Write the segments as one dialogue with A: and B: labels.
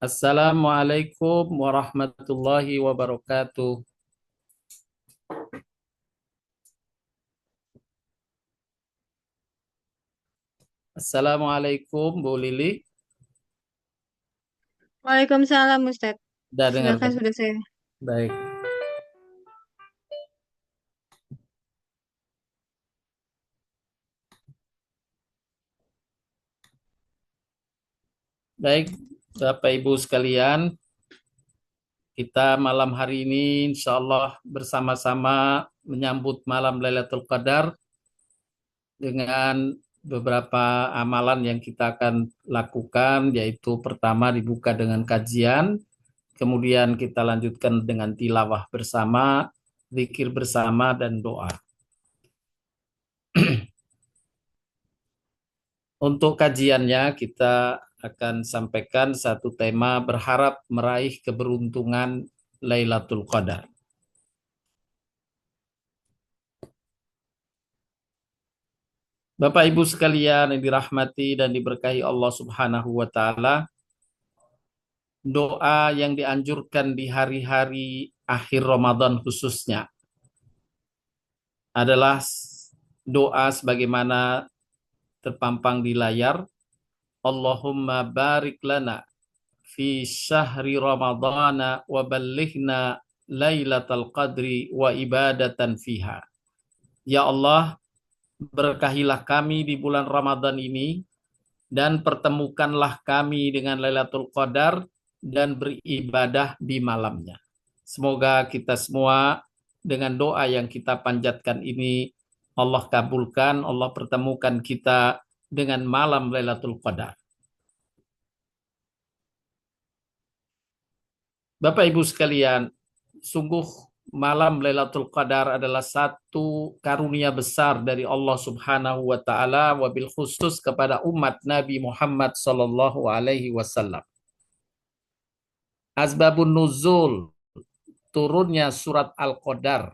A: Assalamualaikum warahmatullahi wabarakatuh. Assalamualaikum Bu Lili.
B: Waalaikumsalam Ustadz.
A: Sudah dengar
B: Silakan
A: kan?
B: sudah saya.
A: Baik. Baik, Bapak Ibu sekalian, kita malam hari ini insya Allah bersama-sama menyambut malam Lailatul Qadar dengan beberapa amalan yang kita akan lakukan, yaitu pertama dibuka dengan kajian, kemudian kita lanjutkan dengan tilawah bersama, zikir bersama, dan doa. Untuk kajiannya kita akan sampaikan satu tema berharap meraih keberuntungan Lailatul Qadar. Bapak Ibu sekalian yang dirahmati dan diberkahi Allah Subhanahu wa taala, doa yang dianjurkan di hari-hari akhir Ramadan khususnya adalah doa sebagaimana terpampang di layar, Allahumma barik lana fi syahri ramadhana wa ballighna lailatal qadri wa ibadatan fiha. Ya Allah, berkahilah kami di bulan Ramadan ini dan pertemukanlah kami dengan Lailatul Qadar dan beribadah di malamnya. Semoga kita semua dengan doa yang kita panjatkan ini Allah kabulkan, Allah pertemukan kita dengan malam Lailatul Qadar. Bapak Ibu sekalian, sungguh malam Lailatul Qadar adalah satu karunia besar dari Allah Subhanahu wa taala, wabil khusus kepada umat Nabi Muhammad sallallahu alaihi wasallam. Asbabun nuzul turunnya surat Al-Qadar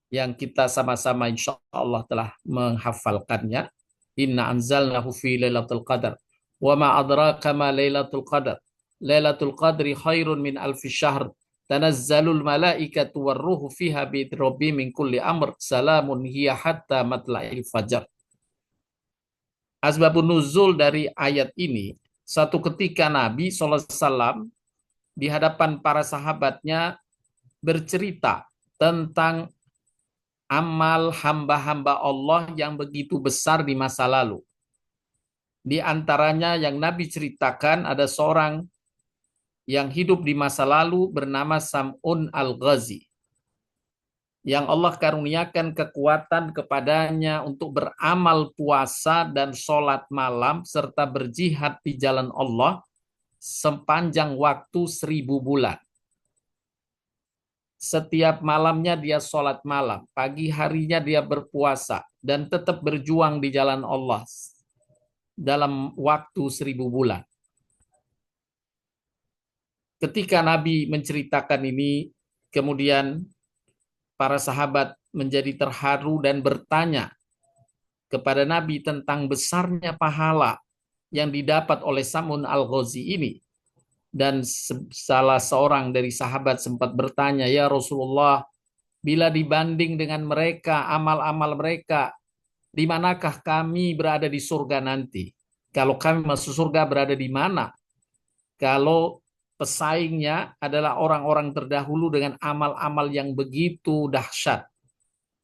A: yang kita sama-sama insya Allah telah menghafalkannya. Inna anzalnahu fi Lailatul Qadar. Wa ma adraka ma Lailatul Qadar. Lailatul Qadri khairun min alfi syahr. Tanazzalul malaikatu warruhu fiha bi'idrobi min kulli amr. Salamun hiya hatta matla'il fajar. Asbabun nuzul dari ayat ini, satu ketika Nabi SAW di hadapan para sahabatnya bercerita tentang amal hamba-hamba Allah yang begitu besar di masa lalu. Di antaranya yang Nabi ceritakan ada seorang yang hidup di masa lalu bernama Sam'un al-Ghazi, yang Allah karuniakan kekuatan kepadanya untuk beramal puasa dan sholat malam serta berjihad di jalan Allah sepanjang waktu 1000 bulan. Setiap malamnya dia sholat malam, pagi harinya dia berpuasa, dan tetap berjuang di jalan Allah dalam waktu 1000 bulan. Ketika Nabi menceritakan ini, kemudian para sahabat menjadi terharu dan bertanya kepada Nabi tentang besarnya pahala yang didapat oleh Samun al-Ghazi ini. Dan salah seorang dari sahabat sempat bertanya, "Ya Rasulullah, bila dibanding dengan mereka, amal-amal mereka, di manakah kami berada di surga nanti? Kalau kami masuk surga berada di mana? Kalau pesaingnya adalah orang-orang terdahulu dengan amal-amal yang begitu dahsyat.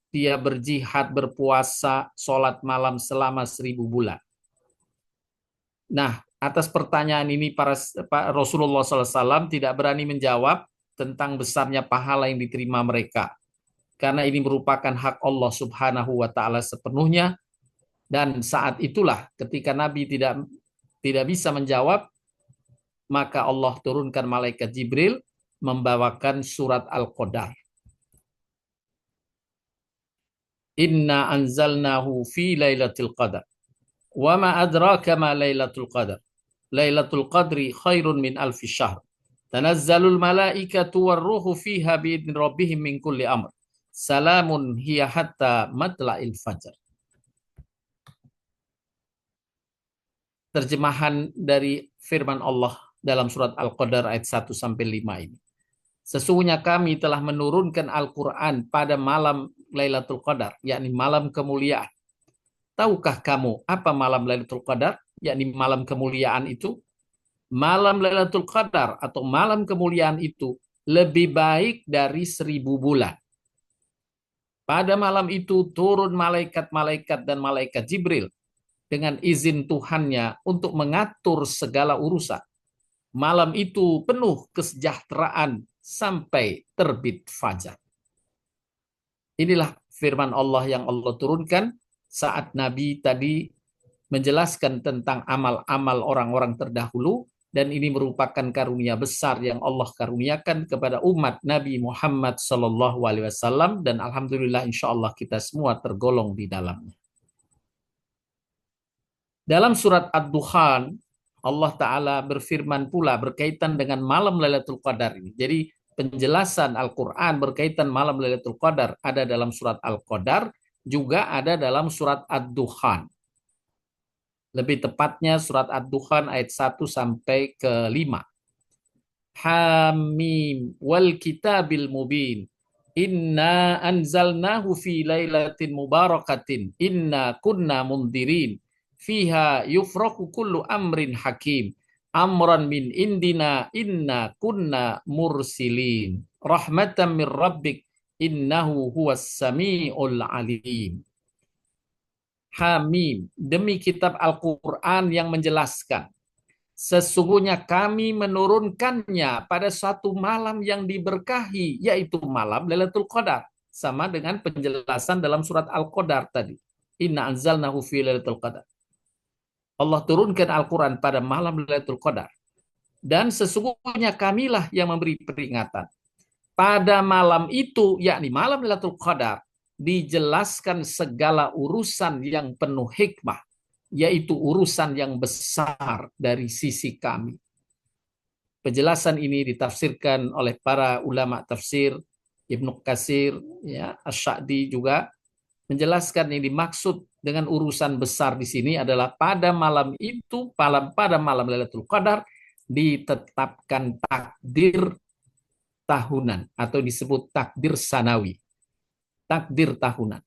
A: Dia berjihad, berpuasa, sholat malam selama 1000 bulan." Nah, atas pertanyaan ini Rasulullah SAW tidak berani menjawab tentang besarnya pahala yang diterima mereka. Karena ini merupakan hak Allah Subhanahu wa taala sepenuhnya, dan saat itulah ketika Nabi tidak bisa menjawab, maka Allah turunkan malaikat Jibril membawakan surat Al-Qadar. Inna anzalnahu fi lailatul qadar. Wa ma adraka ma lailatul qadar. Lailatul qadri khairun min alfi syahr. Tanazzalul malaikatu warruhu fiha biidni rabbihim min kulli amr. Salamun hiya hatta matla'il fajar. Terjemahan dari firman Allah dalam surat Al-Qadar ayat 1-5 ini. Sesungguhnya kami telah menurunkan Al-Quran pada malam Lailatul Qadar, yakni malam kemuliaan. Tahukah kamu apa malam Lailatul Qadar, yakni malam kemuliaan itu? Malam Lailatul Qadar atau malam kemuliaan itu lebih baik dari 1000 bulan. Pada malam itu turun malaikat-malaikat dan malaikat Jibril dengan izin Tuhannya untuk mengatur segala urusan. Malam itu penuh kesejahteraan sampai terbit fajar. Inilah firman Allah yang Allah turunkan saat Nabi tadi menjelaskan tentang amal-amal orang-orang terdahulu, dan ini merupakan karunia besar yang Allah karuniakan kepada umat Nabi Muhammad SAW, dan alhamdulillah insya Allah kita semua tergolong di dalamnya. Dalam surat Ad-Dukhan, Allah Ta'ala berfirman pula berkaitan dengan malam Lailatul Qadar ini. Jadi penjelasan Al-Quran berkaitan malam Lailatul Qadar ada dalam surat Al-Qadar, juga ada dalam surat Ad-Dukhan. Lebih tepatnya surat Ad-Dukhan ayat 1-5. Hamim wal kitabil mubin. Inna anzalnahu fi lailatin mubarakatin. Inna kunna mundirin. Fiha yufraku kullu amrin hakim. Amran min indina inna kunna mursilin. Rahmatan min rabbik. Innahu huwas sami'ul alim. Hamim, demi kitab Al-Quran yang menjelaskan. Sesungguhnya kami menurunkannya pada satu malam yang diberkahi, yaitu malam Lailatul Qadar. Sama dengan penjelasan dalam surat Al-Qadar tadi. Inna anzalnahu fi Lailatul Qadar. Allah turunkan Al-Quran pada malam Lailatul Qadar. Dan sesungguhnya kamilah yang memberi peringatan. Pada malam itu, yakni malam Lailatul Qadar, dijelaskan segala urusan yang penuh hikmah, yaitu urusan yang besar dari sisi kami. Penjelasan ini ditafsirkan oleh para ulama tafsir, Ibnu Katsir, ya, Asy-Sya'di juga menjelaskan yang dimaksud dengan urusan besar di sini adalah pada malam itu, pada malam Lailatul Qadar ditetapkan takdir tahunan atau disebut takdir sanawi. Takdir tahunan.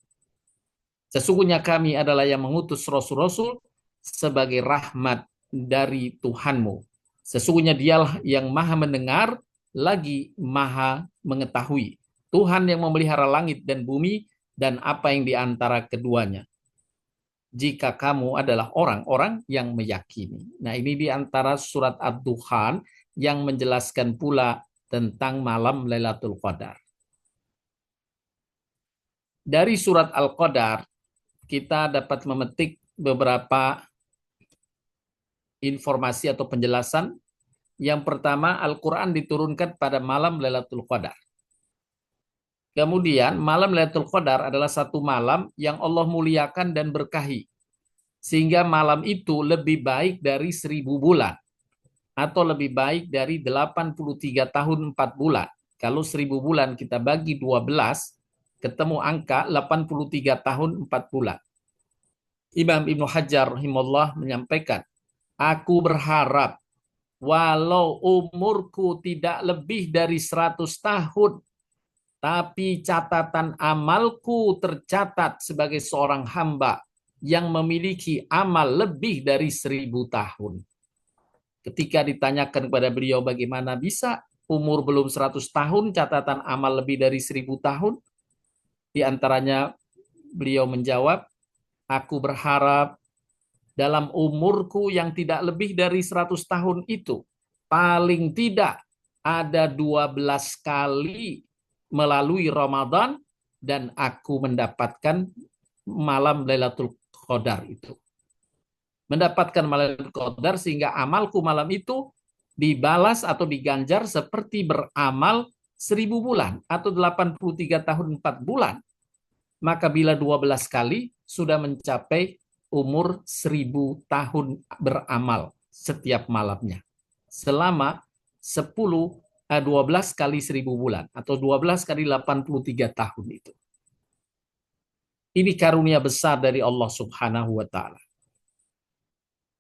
A: Sesungguhnya kami adalah yang mengutus rasul-rasul sebagai rahmat dari Tuhanmu. Sesungguhnya dialah yang maha mendengar lagi maha mengetahui. Tuhan yang memelihara langit dan bumi dan apa yang di antara keduanya. Jika kamu adalah orang-orang yang meyakini. Nah, ini di antara surat Ad-Dukhan yang menjelaskan pula tentang malam Lailatul Qadar. Dari surat Al-Qadar, kita dapat memetik beberapa informasi atau penjelasan. Yang pertama, Al-Quran diturunkan pada malam Lailatul Qadar. Kemudian, malam Lailatul Qadar adalah satu malam yang Allah muliakan dan berkahi. Sehingga malam itu lebih baik dari 1000 bulan. Atau lebih baik dari 83 tahun 4 bulan. Kalau 1000 bulan kita bagi 12, ketemu angka 83 tahun 4 bulan. Imam Ibnu Hajar rahimahullah menyampaikan, aku berharap walau umurku tidak lebih dari 100 tahun, tapi catatan amalku tercatat sebagai seorang hamba yang memiliki amal lebih dari 1000 tahun. Ketika ditanyakan kepada beliau bagaimana bisa umur belum 100 tahun, catatan amal lebih dari 1000 tahun, di antaranya beliau menjawab, aku berharap dalam umurku yang tidak lebih dari 100 tahun itu, paling tidak ada 12 kali melalui Ramadan dan aku mendapatkan malam Lailatul Qadar itu. Mendapatkan malam Lailatul Qadar sehingga amalku malam itu dibalas atau diganjar seperti beramal 1000 bulan atau 83 tahun 4 bulan. Maka bila 12 kali sudah mencapai umur 1000 tahun beramal setiap malamnya. Selama 12 kali 1000 bulan atau 12 kali 83 tahun itu. Ini karunia besar dari Allah Subhanahu wa taala.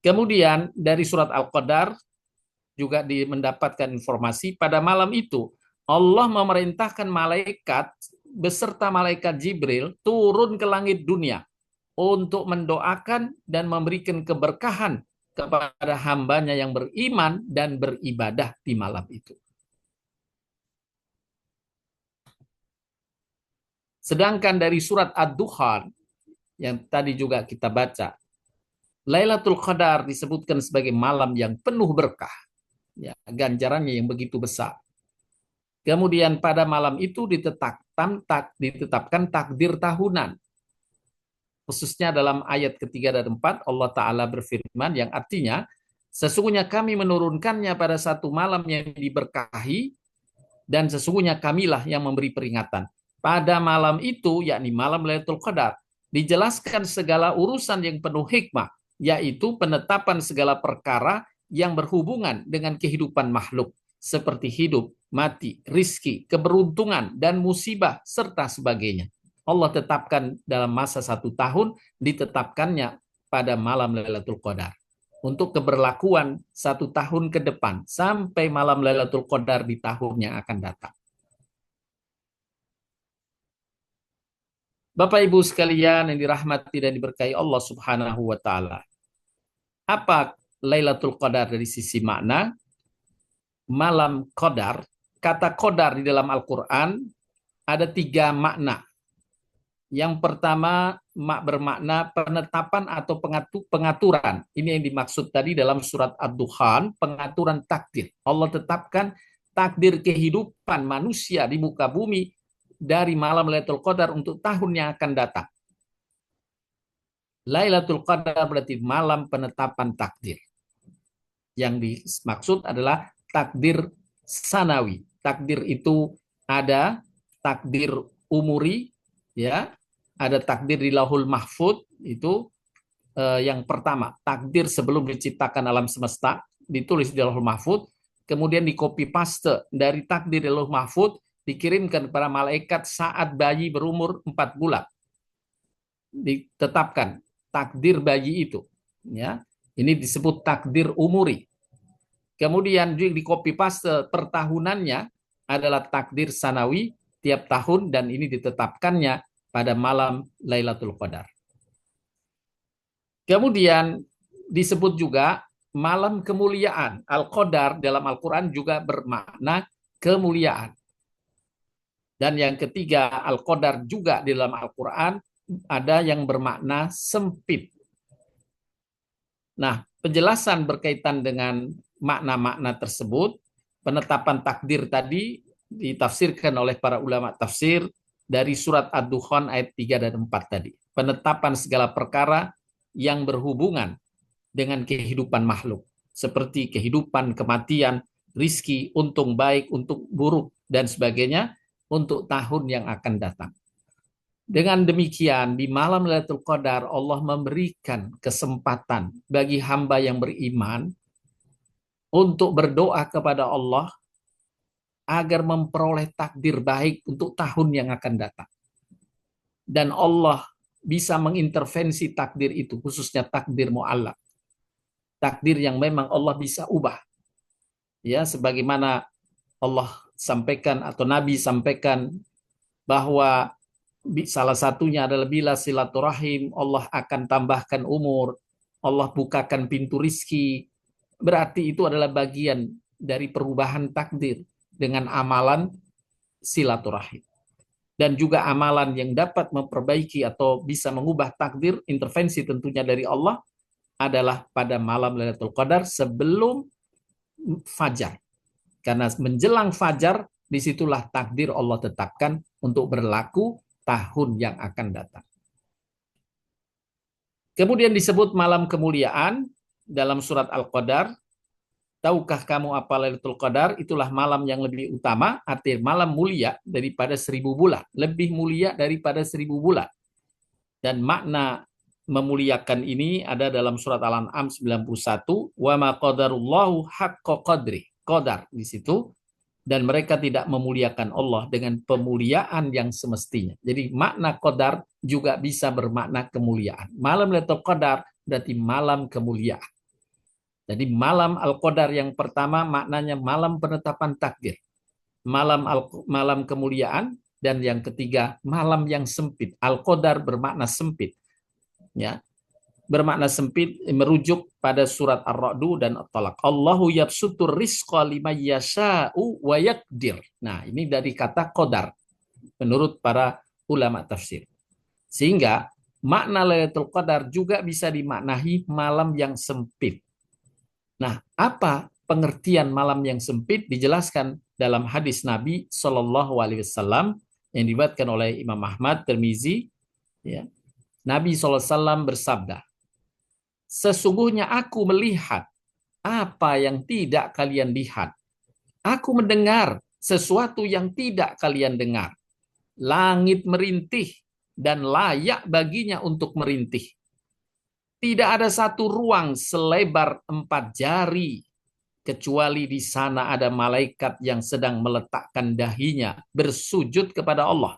A: Kemudian dari surat Al-Qadar juga mendapatkan informasi pada malam itu Allah memerintahkan malaikat beserta malaikat Jibril turun ke langit dunia untuk mendoakan dan memberikan keberkahan kepada hambanya yang beriman dan beribadah di malam itu. Sedangkan dari surat Ad-Dukhan yang tadi juga kita baca, Lailatul Qadar disebutkan sebagai malam yang penuh berkah, ya, ganjarannya yang begitu besar. Kemudian pada malam itu ditetapkan takdir tahunan. Khususnya dalam ayat ketiga dan 4 Allah Ta'ala berfirman yang artinya, sesungguhnya kami menurunkannya pada satu malam yang diberkahi, dan sesungguhnya kamilah yang memberi peringatan. Pada malam itu, yakni malam Lailatul Qadar, dijelaskan segala urusan yang penuh hikmah, yaitu penetapan segala perkara yang berhubungan dengan kehidupan makhluk, seperti hidup, mati, rizki, keberuntungan, dan musibah, serta sebagainya. Allah tetapkan dalam masa 1 tahun, ditetapkannya pada malam Lailatul Qadar. Untuk keberlakuan 1 tahun ke depan, sampai malam Lailatul Qadar di tahun yang akan datang. Bapak Ibu sekalian yang dirahmati dan diberkahi Allah Subhanahu wa Ta'ala. Apa Lailatul Qadar dari sisi makna? Malam Qadar, kata Qadar di dalam Al-Quran ada 3 makna. Yang pertama bermakna penetapan atau pengaturan. Ini yang dimaksud tadi dalam surat Ad-Dukhan, pengaturan takdir. Allah tetapkan takdir kehidupan manusia di muka bumi dari malam Lailatul Qadar untuk tahun yang akan datang. Lailatul Qadar berarti malam penetapan takdir. Yang dimaksud adalah takdir sanawi. Takdir itu ada takdir umuri, ya, ada takdir di Lauhul Mahfud, itu yang pertama, takdir sebelum diciptakan alam semesta ditulis di Lauhul Mahfud, kemudian di copy paste dari takdir di Lauhul Mahfud dikirimkan kepada malaikat saat bayi berumur 4 bulan. Ditetapkan takdir bayi itu, ya. Ini disebut takdir umuri. Kemudian di copy paste pertahunannya adalah takdir sanawi tiap tahun, dan ini ditetapkannya pada malam Lailatul Qadar. Kemudian disebut juga malam kemuliaan. Al-Qadar dalam Al-Quran juga bermakna kemuliaan. Dan yang ketiga, Al-Qadar juga di dalam Al-Quran ada yang bermakna sempit. Nah, penjelasan berkaitan dengan makna-makna tersebut, penetapan takdir tadi ditafsirkan oleh para ulama tafsir dari surat Ad-Dukhan ayat 3 dan 4 tadi. Penetapan segala perkara yang berhubungan dengan kehidupan makhluk, seperti kehidupan, kematian, rizki, untung baik, untung buruk, dan sebagainya untuk tahun yang akan datang. Dengan demikian, di malam Lailatul Qadar Allah memberikan kesempatan bagi hamba yang beriman untuk berdoa kepada Allah agar memperoleh takdir baik untuk tahun yang akan datang. Dan Allah bisa mengintervensi takdir itu, khususnya takdir mu'allaq. Takdir yang memang Allah bisa ubah. Ya, sebagaimana Allah sampaikan atau Nabi sampaikan bahwa salah satunya adalah bila silaturahim Allah akan tambahkan umur, Allah bukakan pintu rizki. Berarti itu adalah bagian dari perubahan takdir dengan amalan silaturahim. Dan juga amalan yang dapat memperbaiki atau bisa mengubah takdir, intervensi tentunya dari Allah, adalah pada malam Lailatul Qadar sebelum fajar. Karena menjelang fajar, disitulah takdir Allah tetapkan untuk berlaku tahun yang akan datang. Kemudian disebut malam kemuliaan dalam surat Al-Qadar. Tahukah kamu apa Lailatul Qadar? Itulah malam yang lebih utama, artinya malam mulia daripada 1000 bulan. Lebih mulia daripada 1000 bulan. Dan makna memuliakan ini ada dalam surat Al-An'am 91. Wa ma qadarullahu haqqa qadri. Qadar di situ. Dan mereka tidak memuliakan Allah dengan pemuliaan yang semestinya. Jadi makna qadar juga bisa bermakna kemuliaan. Malam Lailatul Qadar berarti malam kemuliaan. Jadi malam Al-Qadar yang pertama maknanya malam penetapan takdir. Malam kemuliaan, dan yang ketiga malam yang sempit. Al-Qadar bermakna sempit. Ya, bermakna sempit merujuk pada surat Ar-Ra'du dan At-Talaq. Allahu yabsutur rizqa liman yasha'u wa yaqdir. Nah, ini dari kata qadar menurut para ulama tafsir. Sehingga makna Lailatul Qadar juga bisa dimaknai malam yang sempit. Nah, apa pengertian malam yang sempit dijelaskan dalam hadis Nabi Shallallahu Alaihi Wasallam yang diriwayatkan oleh Imam Ahmad, Tirmizi. Ya. Nabi SAW bersabda, sesungguhnya aku melihat apa yang tidak kalian lihat. Aku mendengar sesuatu yang tidak kalian dengar. Langit merintih dan layak baginya untuk merintih. Tidak ada satu ruang selebar 4 jari, kecuali di sana ada malaikat yang sedang meletakkan dahinya bersujud kepada Allah.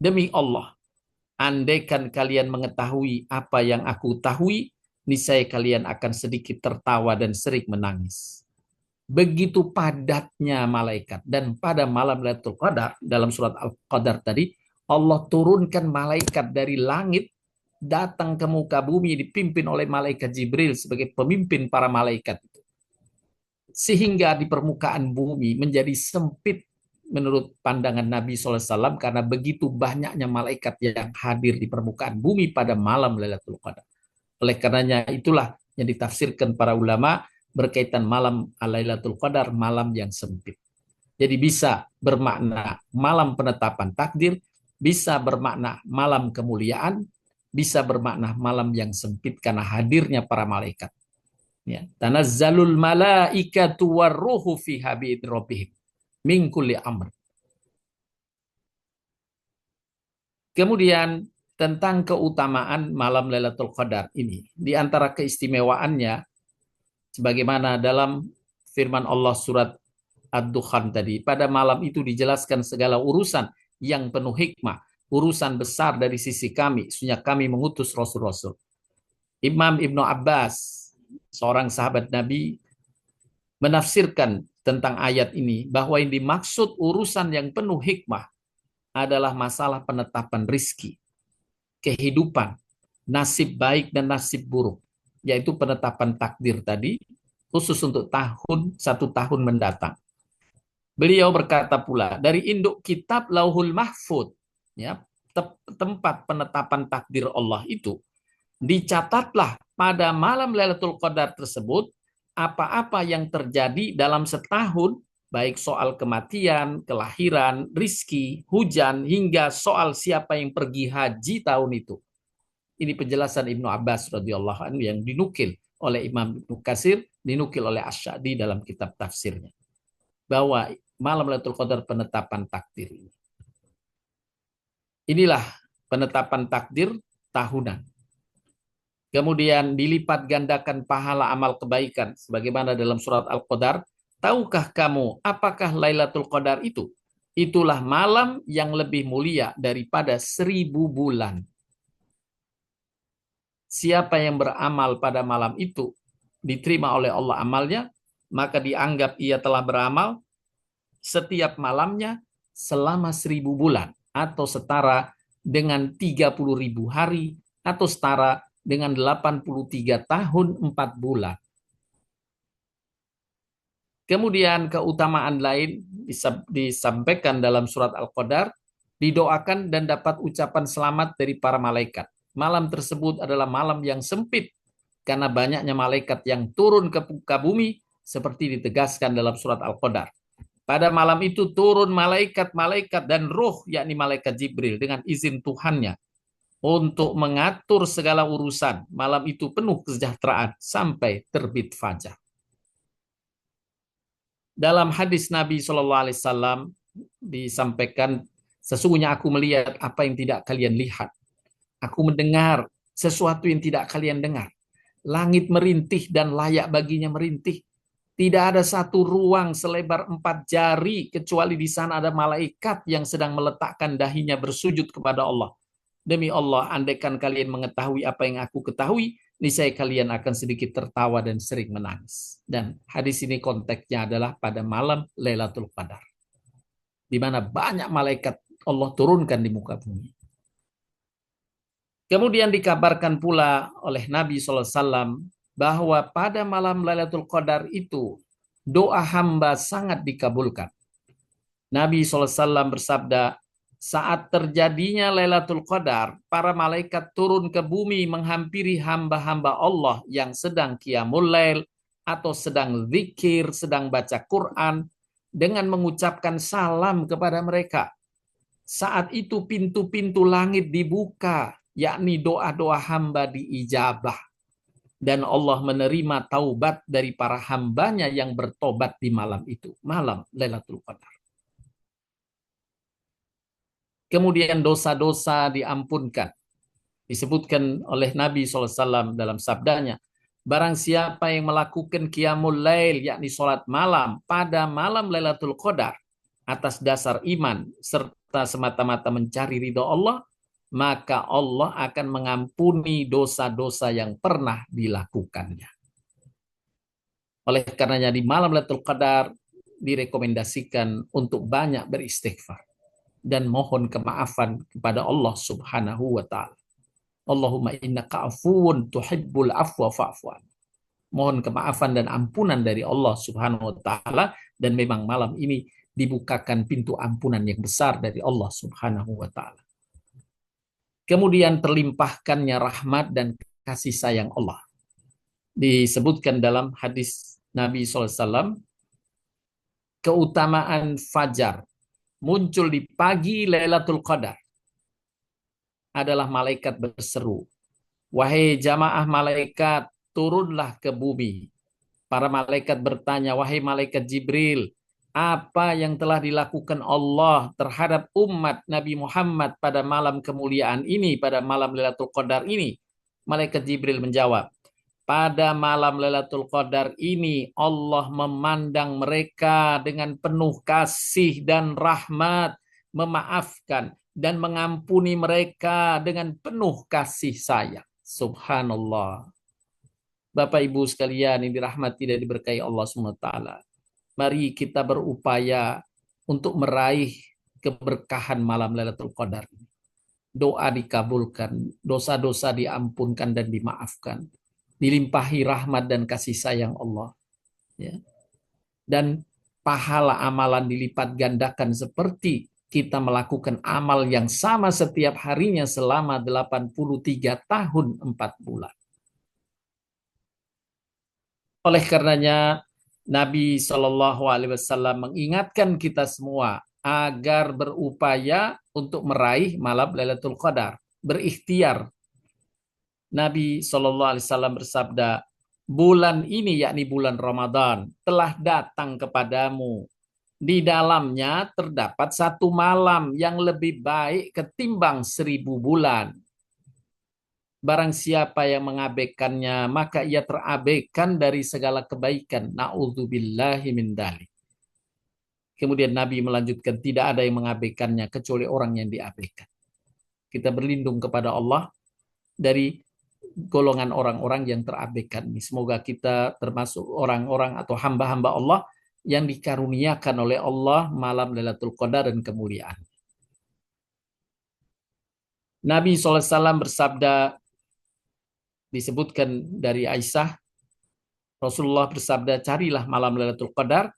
A: Demi Allah, andaikan kalian mengetahui apa yang aku tahui, niscaya kalian akan sedikit tertawa dan sering menangis. Begitu padatnya malaikat. Dan pada malam Lailatul Qadar, dalam surat Al-Qadar tadi, Allah turunkan malaikat dari langit datang ke muka bumi dipimpin oleh malaikat Jibril sebagai pemimpin para malaikat. Sehingga di permukaan bumi menjadi sempit menurut pandangan Nabi SAW karena begitu banyaknya malaikat yang hadir di permukaan bumi pada malam Lailatul Qadar. Oleh karenanya itulah yang ditafsirkan para ulama berkaitan malam Lailatul Qadar, malam yang sempit. Jadi bisa bermakna malam penetapan takdir, bisa bermakna malam kemuliaan, bisa bermakna malam yang sempit karena hadirnya para malaikat. Ya, tanazzalul malaikatu warruhu fiha bi'idzni rabbihim min kulli amr. Kemudian tentang keutamaan malam Lailatul Qadar ini, di antara keistimewaannya sebagaimana dalam firman Allah surat Ad-Dukhan tadi, pada malam itu dijelaskan segala urusan yang penuh hikmah, urusan besar dari sisi kami, sesungguhnya kami mengutus rasul-rasul. Imam Ibnu Abbas, seorang sahabat Nabi, menafsirkan tentang ayat ini bahwa yang dimaksud urusan yang penuh hikmah adalah masalah penetapan rizki, kehidupan, nasib baik dan nasib buruk, yaitu penetapan takdir tadi, khusus untuk 1 tahun mendatang. Beliau berkata pula, dari induk kitab Lauhul Mahfud, ya, tempat penetapan takdir Allah itu, dicatatlah pada malam Lailatul Qadar tersebut apa-apa yang terjadi dalam setahun, baik soal kematian, kelahiran, rizki, hujan, hingga soal siapa yang pergi haji tahun itu. Ini penjelasan Ibnu Abbas radhiyallahu anhu yang dinukil oleh Imam Ibnu Katsir, dinukil oleh Asy-Sya'di dalam kitab tafsirnya. Bahwa malam Lailatul Qadar penetapan takdir ini. Inilah penetapan takdir tahunan. Kemudian dilipat gandakan pahala amal kebaikan. Sebagaimana dalam surat Al-Qadar, tahukah kamu apakah Lailatul Qadar itu? Itulah malam yang lebih mulia daripada 1000 bulan. Siapa yang beramal pada malam itu, diterima oleh Allah amalnya, maka dianggap ia telah beramal setiap malamnya selama 1000 bulan. Atau setara dengan 30.000 hari, atau setara dengan 83 tahun 4 bulan. Kemudian keutamaan lain disampaikan dalam surat Al-Qadar, didoakan dan dapat ucapan selamat dari para malaikat. Malam tersebut adalah malam yang sempit karena banyaknya malaikat yang turun ke muka bumi seperti ditegaskan dalam surat Al-Qadar. Pada malam itu turun malaikat-malaikat dan roh, yakni malaikat Jibril dengan izin Tuhannya untuk mengatur segala urusan. Malam itu penuh kesejahteraan sampai terbit fajar. Dalam hadis Nabi SAW disampaikan, sesungguhnya aku melihat apa yang tidak kalian lihat. Aku mendengar sesuatu yang tidak kalian dengar. Langit merintih dan layak baginya merintih. Tidak ada satu ruang selebar 4 jari, kecuali di sana ada malaikat yang sedang meletakkan dahinya bersujud kepada Allah. Demi Allah, andaikan kalian mengetahui apa yang aku ketahui, niscaya kalian akan sedikit tertawa dan sering menangis. Dan hadis ini konteksnya adalah pada malam Lailatul Qadar, di mana banyak malaikat Allah turunkan di muka bumi. Kemudian dikabarkan pula oleh Nabi SAW bahwa pada malam Lailatul Qadar itu doa hamba sangat dikabulkan. Nabi SAW bersabda, saat terjadinya Lailatul Qadar, para malaikat turun ke bumi menghampiri hamba-hamba Allah yang sedang qiyamul lail atau sedang zikir, sedang baca Quran dengan mengucapkan salam kepada mereka. Saat itu pintu-pintu langit dibuka, yakni doa-doa hamba diijabah. Dan Allah menerima taubat dari para hambanya yang bertobat di malam itu, malam Lailatul Qadar. Kemudian dosa-dosa diampunkan. Disebutkan oleh Nabi SAW dalam sabdanya, barang siapa yang melakukan qiyamul lail, yakni sholat malam, pada malam Lailatul Qadar, atas dasar iman, serta semata-mata mencari ridho Allah, maka Allah akan mengampuni dosa-dosa yang pernah dilakukannya. Oleh karenanya di malam Lailatul Qadar direkomendasikan untuk banyak beristighfar dan mohon kemaafan kepada Allah Subhanahu wa taala. Allahumma innaka afuwun tuhibbul afwa fa'fu anni. Mohon kemaafan dan ampunan dari Allah Subhanahu wa taala, dan memang malam ini dibukakan pintu ampunan yang besar dari Allah Subhanahu wa taala. Kemudian terlimpahkannya rahmat dan kasih sayang Allah. Disebutkan dalam hadis Nabi SAW, keutamaan fajar muncul di pagi Lailatul Qadar adalah malaikat berseru, wahai jamaah malaikat, turunlah ke bumi. Para malaikat bertanya, wahai malaikat Jibril, apa yang telah dilakukan Allah terhadap umat Nabi Muhammad pada malam kemuliaan ini, pada malam Lailatul Qadar ini? Malaikat Jibril menjawab, pada malam Lailatul Qadar ini Allah memandang mereka dengan penuh kasih dan rahmat, memaafkan dan mengampuni mereka dengan penuh kasih sayang. Subhanallah. Bapak Ibu sekalian yang dirahmati dan diberkahi Allah SWT. Mari kita berupaya untuk meraih keberkahan malam Lailatul Qadar. Doa dikabulkan, dosa-dosa diampunkan dan dimaafkan. Dilimpahi rahmat dan kasih sayang Allah. Ya. Dan pahala amalan dilipat gandakan seperti kita melakukan amal yang sama setiap harinya selama 83 tahun 4 bulan. Oleh karenanya Nabi SAW mengingatkan kita semua agar berupaya untuk meraih malam Lailatul Qadar, berikhtiar. Nabi SAW bersabda, bulan ini yakni bulan Ramadan telah datang kepadamu. Di dalamnya terdapat satu malam yang lebih baik ketimbang 1000 bulan. Barang siapa yang mengabaikannya, maka ia terabaikan dari segala kebaikan. Na'udzubillahi min dzalik. Kemudian Nabi melanjutkan, tidak ada yang mengabaikannya kecuali orang yang diabaikan. Kita berlindung kepada Allah dari golongan orang-orang yang terabaikan. Semoga kita termasuk orang-orang atau hamba-hamba Allah yang dikaruniakan oleh Allah malam Lailatul Qadar dan kemuliaan. Nabi SAW bersabda, disebutkan dari Aisyah, Rasulullah bersabda, carilah malam Lailatul Qadar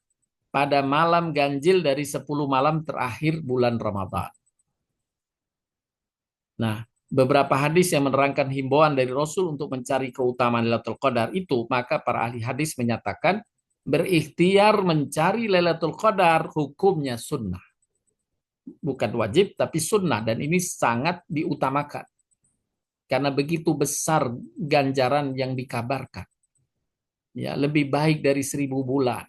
A: pada malam ganjil dari 10 malam terakhir bulan Ramadan. Nah, beberapa hadis yang menerangkan himbauan dari Rasul untuk mencari keutamaan Lailatul Qadar itu, maka para ahli hadis menyatakan berikhtiar mencari Lailatul Qadar hukumnya sunnah. Bukan wajib, tapi sunnah. Dan ini sangat diutamakan. Karena begitu besar ganjaran yang dikabarkan. Ya, lebih baik dari 1000 bulan.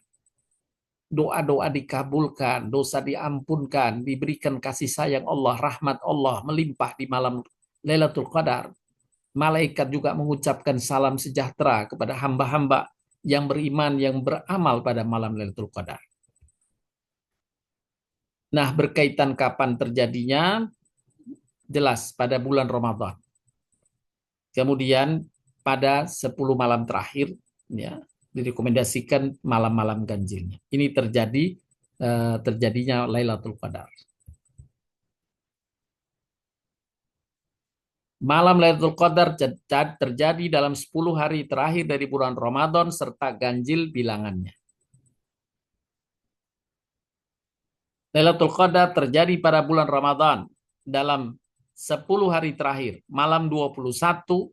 A: Doa-doa dikabulkan, dosa diampunkan, diberikan kasih sayang Allah, rahmat Allah melimpah di malam Lailatul Qadar. Malaikat juga mengucapkan salam sejahtera kepada hamba-hamba yang beriman, yang beramal pada malam Lailatul Qadar. Nah, berkaitan kapan terjadinya, jelas pada bulan Ramadan. Kemudian pada 10 malam terakhir, ya, direkomendasikan malam-malam ganjilnya. Ini terjadinya Lailatul Qadar. Malam Lailatul Qadar terjadi dalam 10 hari terakhir dari bulan Ramadan serta ganjil bilangannya. Lailatul Qadar terjadi pada bulan Ramadan dalam 10 hari terakhir, malam 21,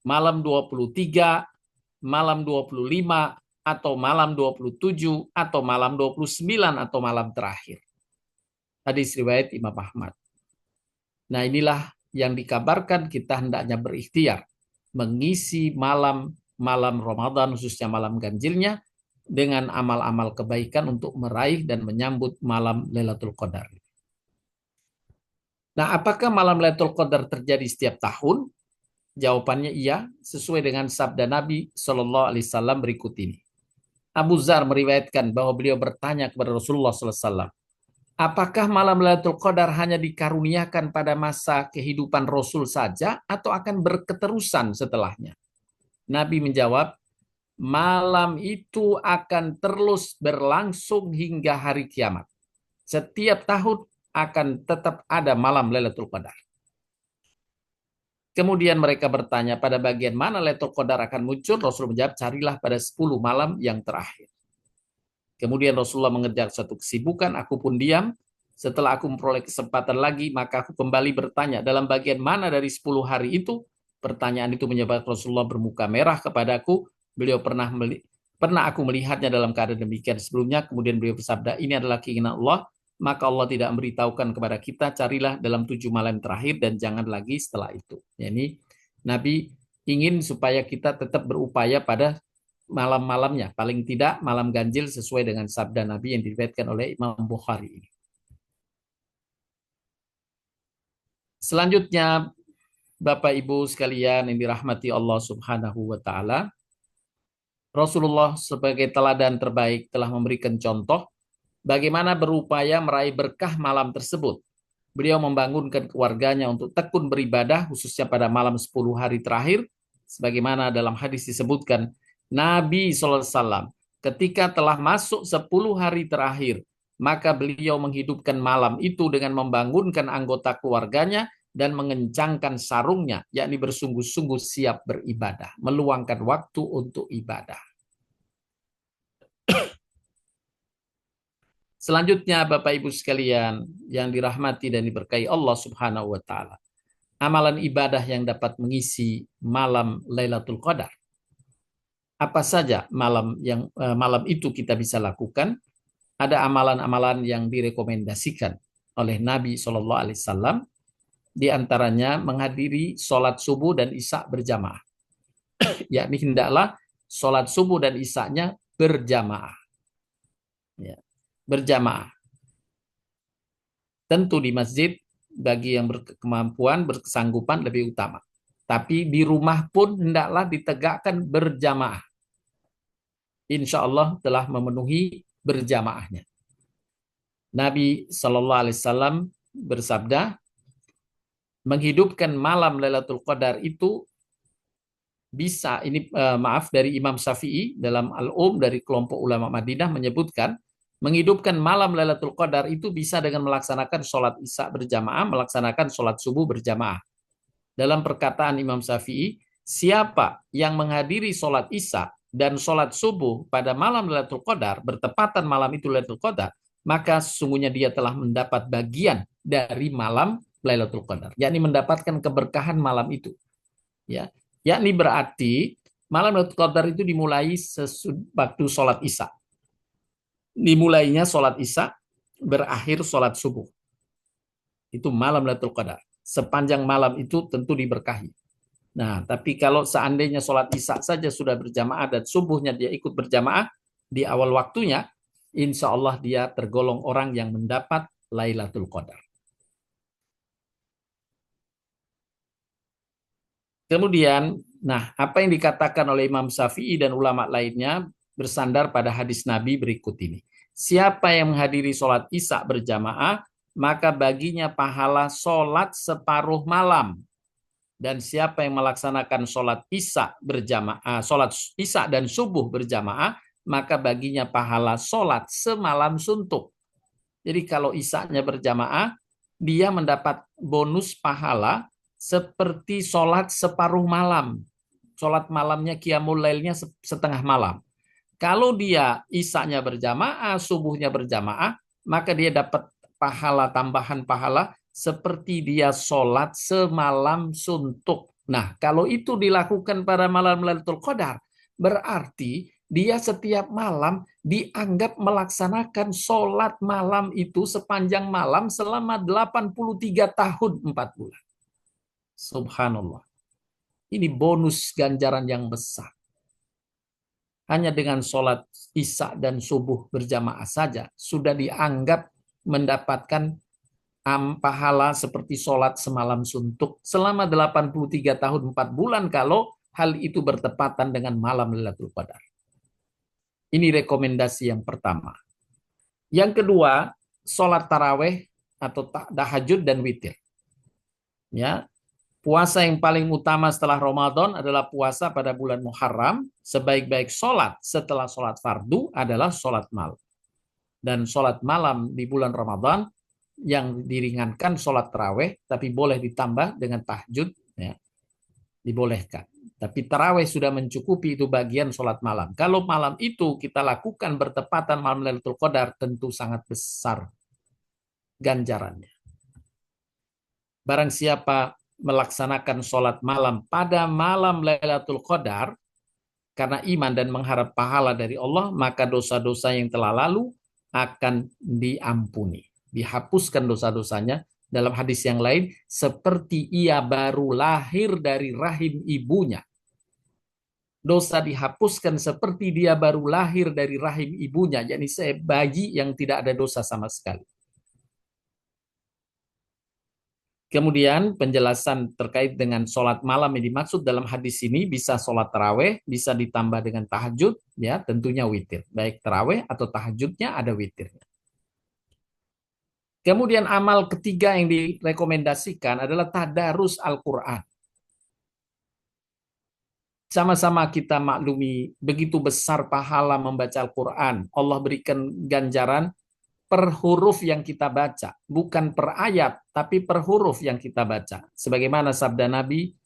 A: malam 23, malam 25, atau malam 27, atau malam 29, atau malam terakhir. Hadis riwayat Imam Ahmad. Nah, inilah yang dikabarkan kita hendaknya berikhtiar mengisi malam-malam Ramadan, khususnya malam ganjilnya, dengan amal-amal kebaikan untuk meraih dan menyambut malam Lailatul Qadar. Nah, apakah malam Lailatul Qadar terjadi setiap tahun? Jawabannya iya, sesuai dengan sabda Nabi Shallallahu Alaihi Wasallam berikut ini. Abu Dzar meriwayatkan bahwa beliau bertanya kepada Rasulullah Sallallahu Alaihi Wasallam, apakah malam Lailatul Qadar hanya dikaruniakan pada masa kehidupan Rasul saja atau akan berketerusan setelahnya? Nabi menjawab, malam itu akan terus berlangsung hingga hari kiamat. Setiap tahun akan tetap ada malam Lailatul Qadar. Kemudian mereka bertanya, pada bagian mana Lailatul Qadar akan muncul? Rasul menjawab, carilah pada 10 malam yang terakhir. Kemudian Rasulullah mengejar satu kesibukan, aku pun diam. Setelah aku memperoleh kesempatan lagi, maka aku kembali bertanya, dalam bagian mana dari 10 hari itu? Pertanyaan itu menyebabkan Rasulullah bermuka merah kepadaku. Beliau pernah aku melihatnya dalam keadaan demikian sebelumnya. Kemudian beliau bersabda, ini adalah keinginan Allah. Maka Allah tidak memberitahukan kepada kita, carilah dalam 7 malam terakhir dan jangan lagi setelah itu. Yani Nabi ingin supaya kita tetap berupaya pada malam-malamnya, paling tidak malam ganjil sesuai dengan sabda Nabi yang diriwayatkan oleh Imam Bukhari ini. Selanjutnya, Bapak Ibu sekalian yang dirahmati Allah Subhanahu wa taala, Rasulullah sebagai teladan terbaik telah memberikan contoh bagaimana berupaya meraih berkah malam tersebut. Beliau membangunkan keluarganya untuk tekun beribadah khususnya pada malam 10 hari terakhir, sebagaimana dalam hadis disebutkan, Nabi SAW ketika telah masuk 10 hari terakhir, maka beliau menghidupkan malam itu dengan membangunkan anggota keluarganya dan mengencangkan sarungnya, yakni bersungguh-sungguh siap beribadah, meluangkan waktu untuk ibadah. Selanjutnya, Bapak Ibu sekalian yang dirahmati dan diberkahi Allah Subhanahu wa taala. Amalan ibadah yang dapat mengisi malam Lailatul Qadar. Apa saja malam itu kita bisa lakukan? Ada amalan-amalan yang direkomendasikan oleh Nabi Shallallahu Alaihi Wasallam, di antaranya menghadiri sholat subuh dan isya berjamaah. Yakni hendaklah sholat subuh dan isyanya berjamaah. Ya, berjamaah. Tentu di masjid bagi yang berkemampuan, berkesanggupan lebih utama. Tapi di rumah pun hendaklah ditegakkan berjamaah. Insya Allah telah memenuhi berjamaahnya. Nabi Shallallahu Alaihi Wasallam bersabda, menghidupkan malam Lailatul Qadar itu bisa, ini dari Imam Syafi'i dalam Al-Um dari kelompok ulama Madinah menyebutkan, menghidupkan malam Lailatul Qadar itu bisa dengan melaksanakan sholat isya berjamaah, melaksanakan sholat subuh berjamaah. Dalam perkataan Imam Syafi'i, siapa yang menghadiri sholat isya dan sholat subuh pada malam Lailatul Qadar, bertepatan malam itu Lailatul Qadar, maka sesungguhnya dia telah mendapat bagian dari malam Lailatul Qadar, yakni mendapatkan keberkahan malam itu. Ya, yakni berarti malam Lailatul Qadar itu dimulai waktu sholat isya. Dimulainya sholat isya, berakhir sholat subuh. Itu malam Lailatul Qadar. Sepanjang malam itu tentu diberkahi. Nah, tapi kalau seandainya sholat isya saja sudah berjamaah dan subuhnya dia ikut berjamaah di awal waktunya, insya Allah dia tergolong orang yang mendapat Lailatul Qadar. Kemudian, nah, apa yang dikatakan oleh Imam Syafi'i dan ulama lainnya bersandar pada hadis Nabi berikut ini. Siapa yang menghadiri sholat isya berjamaah, maka baginya pahala sholat separuh malam. Dan siapa yang melaksanakan sholat isya berjamaah, sholat isya dan subuh berjamaah, maka baginya pahala sholat semalam suntuk. Jadi kalau isya-nya berjamaah, dia mendapat bonus pahala seperti sholat separuh malam. Sholat malamnya qiyamul lailnya setengah malam. Kalau dia isya-nya berjamaah, subuhnya berjamaah, maka dia dapat pahala, tambahan pahala seperti dia sholat semalam suntuk. Nah, kalau itu dilakukan pada malam Lailatul Qadar, berarti dia setiap malam dianggap melaksanakan sholat malam itu sepanjang malam selama 83 tahun 4 bulan. Subhanallah. Ini bonus ganjaran yang besar. Hanya dengan sholat isya dan subuh berjamaah saja sudah dianggap mendapatkan pahala seperti sholat semalam suntuk selama 83 tahun 4 bulan kalau hal itu bertepatan dengan malam Lailatul Qadar. Ini rekomendasi yang pertama. Yang kedua, sholat taraweh atau tahajud dan witir. Ya, puasa yang paling utama setelah Ramadan adalah puasa pada bulan Muharram. Sebaik-baik sholat setelah sholat fardu adalah sholat malam. Dan sholat malam di bulan Ramadan yang diringankan sholat taraweh, tapi boleh ditambah dengan tahajud, ya, dibolehkan. Tapi taraweh sudah mencukupi, itu bagian sholat malam. Kalau malam itu kita lakukan bertepatan malam Lailatul Qadar, tentu sangat besar ganjarannya. Barang siapa melaksanakan sholat malam pada malam Lailatul Qadar, karena iman dan mengharap pahala dari Allah, maka dosa-dosa yang telah lalu akan diampuni. Dihapuskan dosa-dosanya. Dalam hadis yang lain, seperti ia baru lahir dari rahim ibunya. Dosa dihapuskan seperti dia baru lahir dari rahim ibunya. Jadi bayi yang tidak ada dosa sama sekali. Kemudian penjelasan terkait dengan sholat malam yang dimaksud dalam hadis ini bisa sholat taraweh, bisa ditambah dengan tahajud, ya tentunya witir. Baik taraweh atau tahajudnya ada witirnya. Kemudian amal ketiga yang direkomendasikan adalah tadarus Al-Quran. Sama-sama kita maklumi begitu besar pahala membaca Al-Quran. Allah berikan ganjaran per huruf yang kita baca. Bukan per ayat, tapi per huruf yang kita baca. Sebagaimana sabda Nabi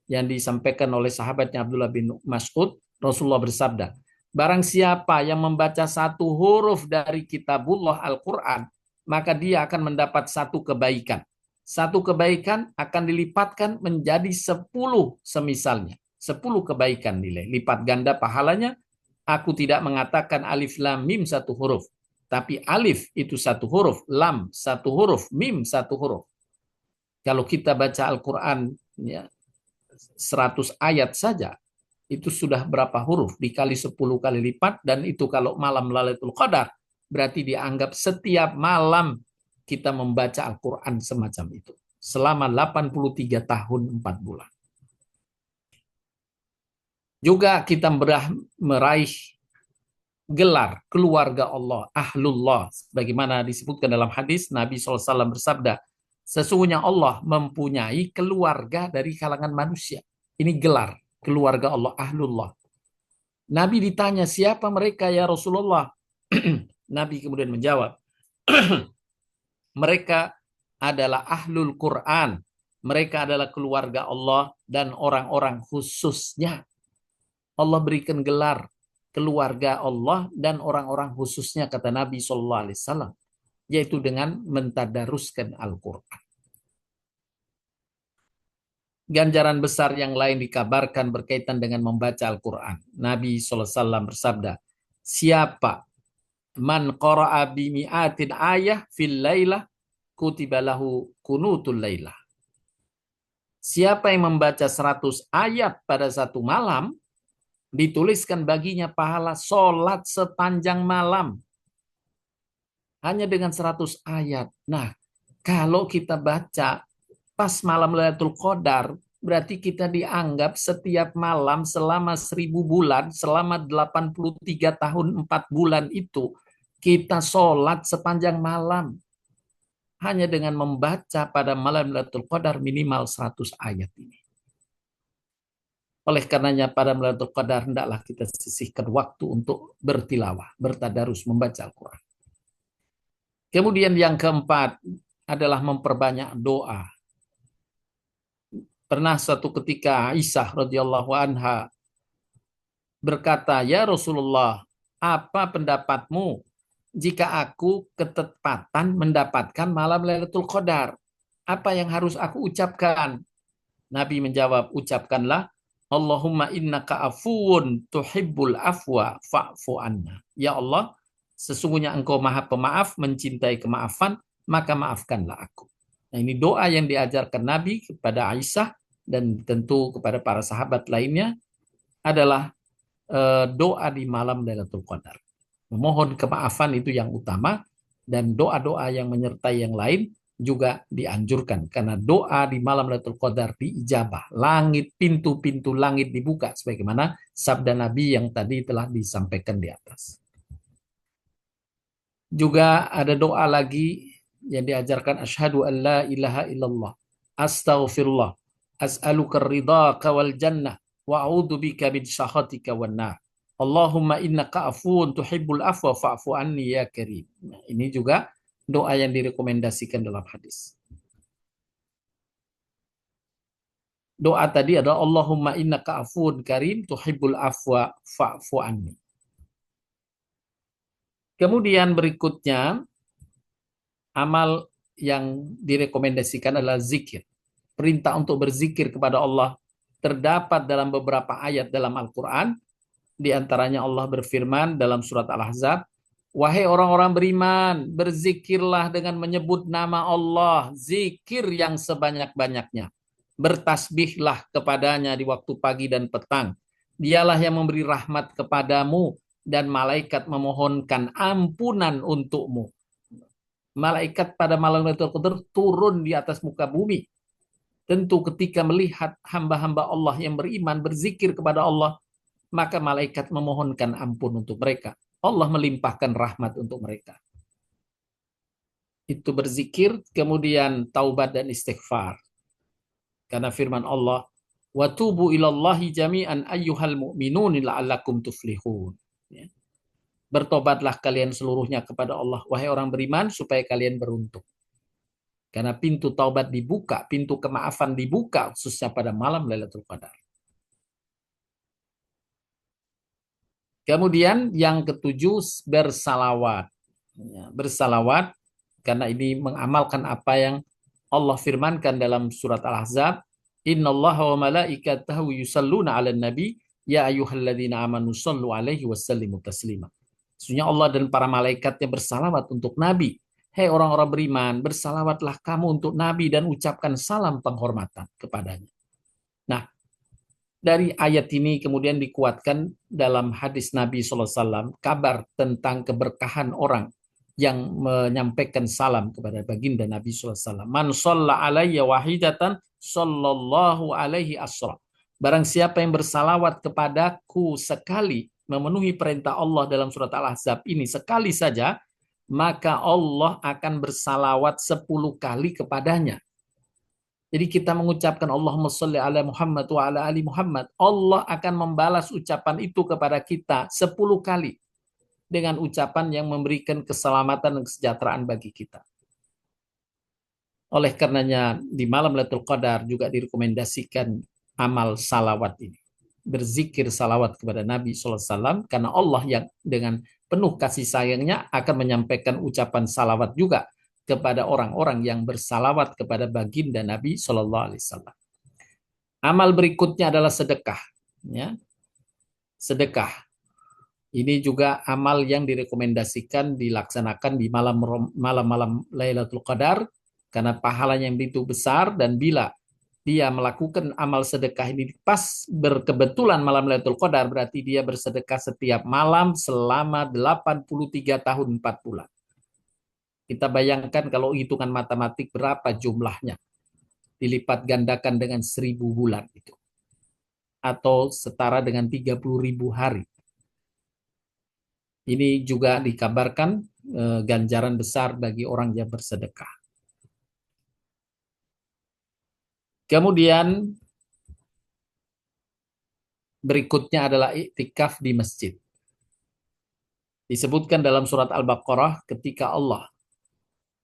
A: yang disampaikan oleh sahabatnya Abdullah bin Mas'ud, Rasulullah bersabda, barang siapa yang membaca satu huruf dari kitabullah Al-Quran, maka dia akan mendapat satu kebaikan. Satu kebaikan akan dilipatkan menjadi 10 semisalnya. 10 kebaikan nilai. Lipat ganda pahalanya. Aku tidak mengatakan alif lam mim satu huruf. Tapi alif itu satu huruf. Lam satu huruf. Mim satu huruf. Kalau kita baca Al-Quran ya, 100 ayat saja, itu sudah berapa huruf? Dikali 10 kali lipat. Dan itu kalau malam Lailatul Qadar, berarti dianggap setiap malam kita membaca Al-Quran semacam itu. Selama 83 tahun 4 bulan. Juga kita meraih gelar keluarga Allah, ahlullah. Bagaimana disebutkan dalam hadis, Nabi SAW bersabda, sesungguhnya Allah mempunyai keluarga dari kalangan manusia. Ini gelar keluarga Allah, ahlullah. Nabi ditanya, siapa mereka ya Rasulullah? Nabi kemudian menjawab, mereka adalah ahlul Quran. Mereka adalah keluarga Allah dan orang-orang khususnya. Allah berikan gelar keluarga Allah dan orang-orang khususnya, kata Nabi SAW, yaitu dengan mentadaruskan Al-Quran. Ganjaran besar yang lain dikabarkan berkaitan dengan membaca Al-Quran. Nabi SAW bersabda, siapa man qara'a bimi'atin ayah fil laylah kutiba lahu kunutul laylah. Siapa yang membaca 100 ayat pada satu malam, dituliskan baginya pahala sholat sepanjang malam. Hanya dengan 100 ayat. Nah, kalau kita baca pas malam Lailatul Qadar, berarti kita dianggap setiap malam selama 1000 bulan, selama 83 tahun 4 bulan itu, kita sholat sepanjang malam. Hanya dengan membaca pada malam Lailatul Qadar minimal 100 ayat ini. Oleh karenanya pada Lailatul Qadar hendaklah kita sisihkan waktu untuk bertilawah, bertadarus, membaca Al-Quran. Kemudian yang keempat adalah memperbanyak doa. Pernah suatu ketika Aisyah radhiyallahu anha berkata, "Ya Rasulullah, apa pendapatmu jika aku ketepatan mendapatkan malam Lailatul Qadar? Apa yang harus aku ucapkan?" Nabi menjawab, "Ucapkanlah, Allahumma innaka afuwun tuhibbul afwa fa'fu anna." Ya Allah, sesungguhnya Engkau Maha Pemaaf, mencintai kemaafan, maka maafkanlah aku. Nah, ini doa yang diajarkan Nabi kepada Aisyah dan tentu kepada para sahabat lainnya adalah doa di malam Lailatul Qadar. Memohon kemaafan itu yang utama, dan doa-doa yang menyertai yang lain juga dianjurkan karena doa di malam Lailatul Qadar diijabah. Langit, pintu-pintu langit dibuka sebagaimana sabda Nabi yang tadi telah disampaikan di atas. Juga ada doa lagi yang diajarkan, asyhadu an la ilaha illallah, astaghfirullah, as'aluka ridhaka wal jannah wa a'udzu bika min sakhatika wan nar. Allahumma innaka afuwun tuhibbul afwa fa'fu anni ya karim. Nah, ini juga doa yang direkomendasikan dalam hadis. Doa tadi adalah Allahumma innaka afuwun karim tuhibbul afwa fa'fu anni. Kemudian berikutnya amal yang direkomendasikan adalah zikir. Perintah untuk berzikir kepada Allah terdapat dalam beberapa ayat dalam Al-Quran. Di antaranya Allah berfirman dalam surat Al-Ahzab, "Wahai orang-orang beriman, berzikirlah dengan menyebut nama Allah, zikir yang sebanyak-banyaknya. Bertasbihlah kepadanya di waktu pagi dan petang. Dialah yang memberi rahmat kepadamu dan malaikat memohonkan ampunan untukmu." Malaikat pada malam Lailatul Qadar turun di atas muka bumi. Tentu ketika melihat hamba-hamba Allah yang beriman berzikir kepada Allah, maka malaikat memohonkan ampun untuk mereka. Allah melimpahkan rahmat untuk mereka. Itu berzikir, kemudian taubat dan istighfar. Karena firman Allah, "Wa tubu ilallahi jami'an ayyuhal mu'minun la'allakum tuflihun." Ya. Bertobatlah kalian seluruhnya kepada Allah, wahai orang beriman, supaya kalian beruntung. Karena pintu taubat dibuka, pintu kemaafan dibuka, khususnya pada malam Lailatul Qadar. Kemudian yang ketujuh, bersalawat. Ya, bersalawat, karena ini mengamalkan apa yang Allah firmankan dalam surat Al-Ahzab, "Innallaha wa malaikatahu yusalluna 'alan nabi, ya ayyuhalladzina amanu shallu 'alaihi wasallimu taslima." Sesungguhnya Allah dan para malaikatnya bersalawat untuk Nabi. Hei orang-orang beriman, bersalawatlah kamu untuk Nabi dan ucapkan salam penghormatan kepadanya. Nah, dari ayat ini kemudian dikuatkan dalam hadis Nabi SAW, kabar tentang keberkahan orang yang menyampaikan salam kepada baginda Nabi SAW. "Man shalla alayya wahidatan, sallallahu alaihi asra." Barang siapa yang bersalawat kepadaku sekali, memenuhi perintah Allah dalam surat Al-Ahzab ini sekali saja, maka Allah akan bersalawat 10 kali kepadanya. Jadi kita mengucapkan Allahumma sholli ala Muhammad wa ala ali Muhammad, Allah akan membalas ucapan itu kepada kita 10 kali dengan ucapan yang memberikan keselamatan dan kesejahteraan bagi kita. Oleh karenanya di malam Lailatul Qadar juga direkomendasikan amal salawat ini. Berzikir salawat kepada Nabi SAW, karena Allah yang dengan penuh kasih sayangnya akan menyampaikan ucapan salawat juga kepada orang-orang yang bersalawat kepada baginda Nabi SAW. Amal berikutnya adalah sedekah. Ya. Sedekah. Ini juga amal yang direkomendasikan dilaksanakan di malam-malam Lailatul Qadar, karena pahalanya yang begitu besar, dan bila dia melakukan amal sedekah ini pas berkebetulan malam Lailatul Qadar, berarti dia bersedekah setiap malam selama 83 tahun 4 bulan. Kita bayangkan kalau hitungan matematik berapa jumlahnya. Dilipat gandakan dengan 1000 bulan itu. Atau setara dengan 30.000 hari. Ini juga dikabarkan ganjaran besar bagi orang yang bersedekah. Kemudian berikutnya adalah iktikaf di masjid. Disebutkan dalam surat Al-Baqarah ketika Allah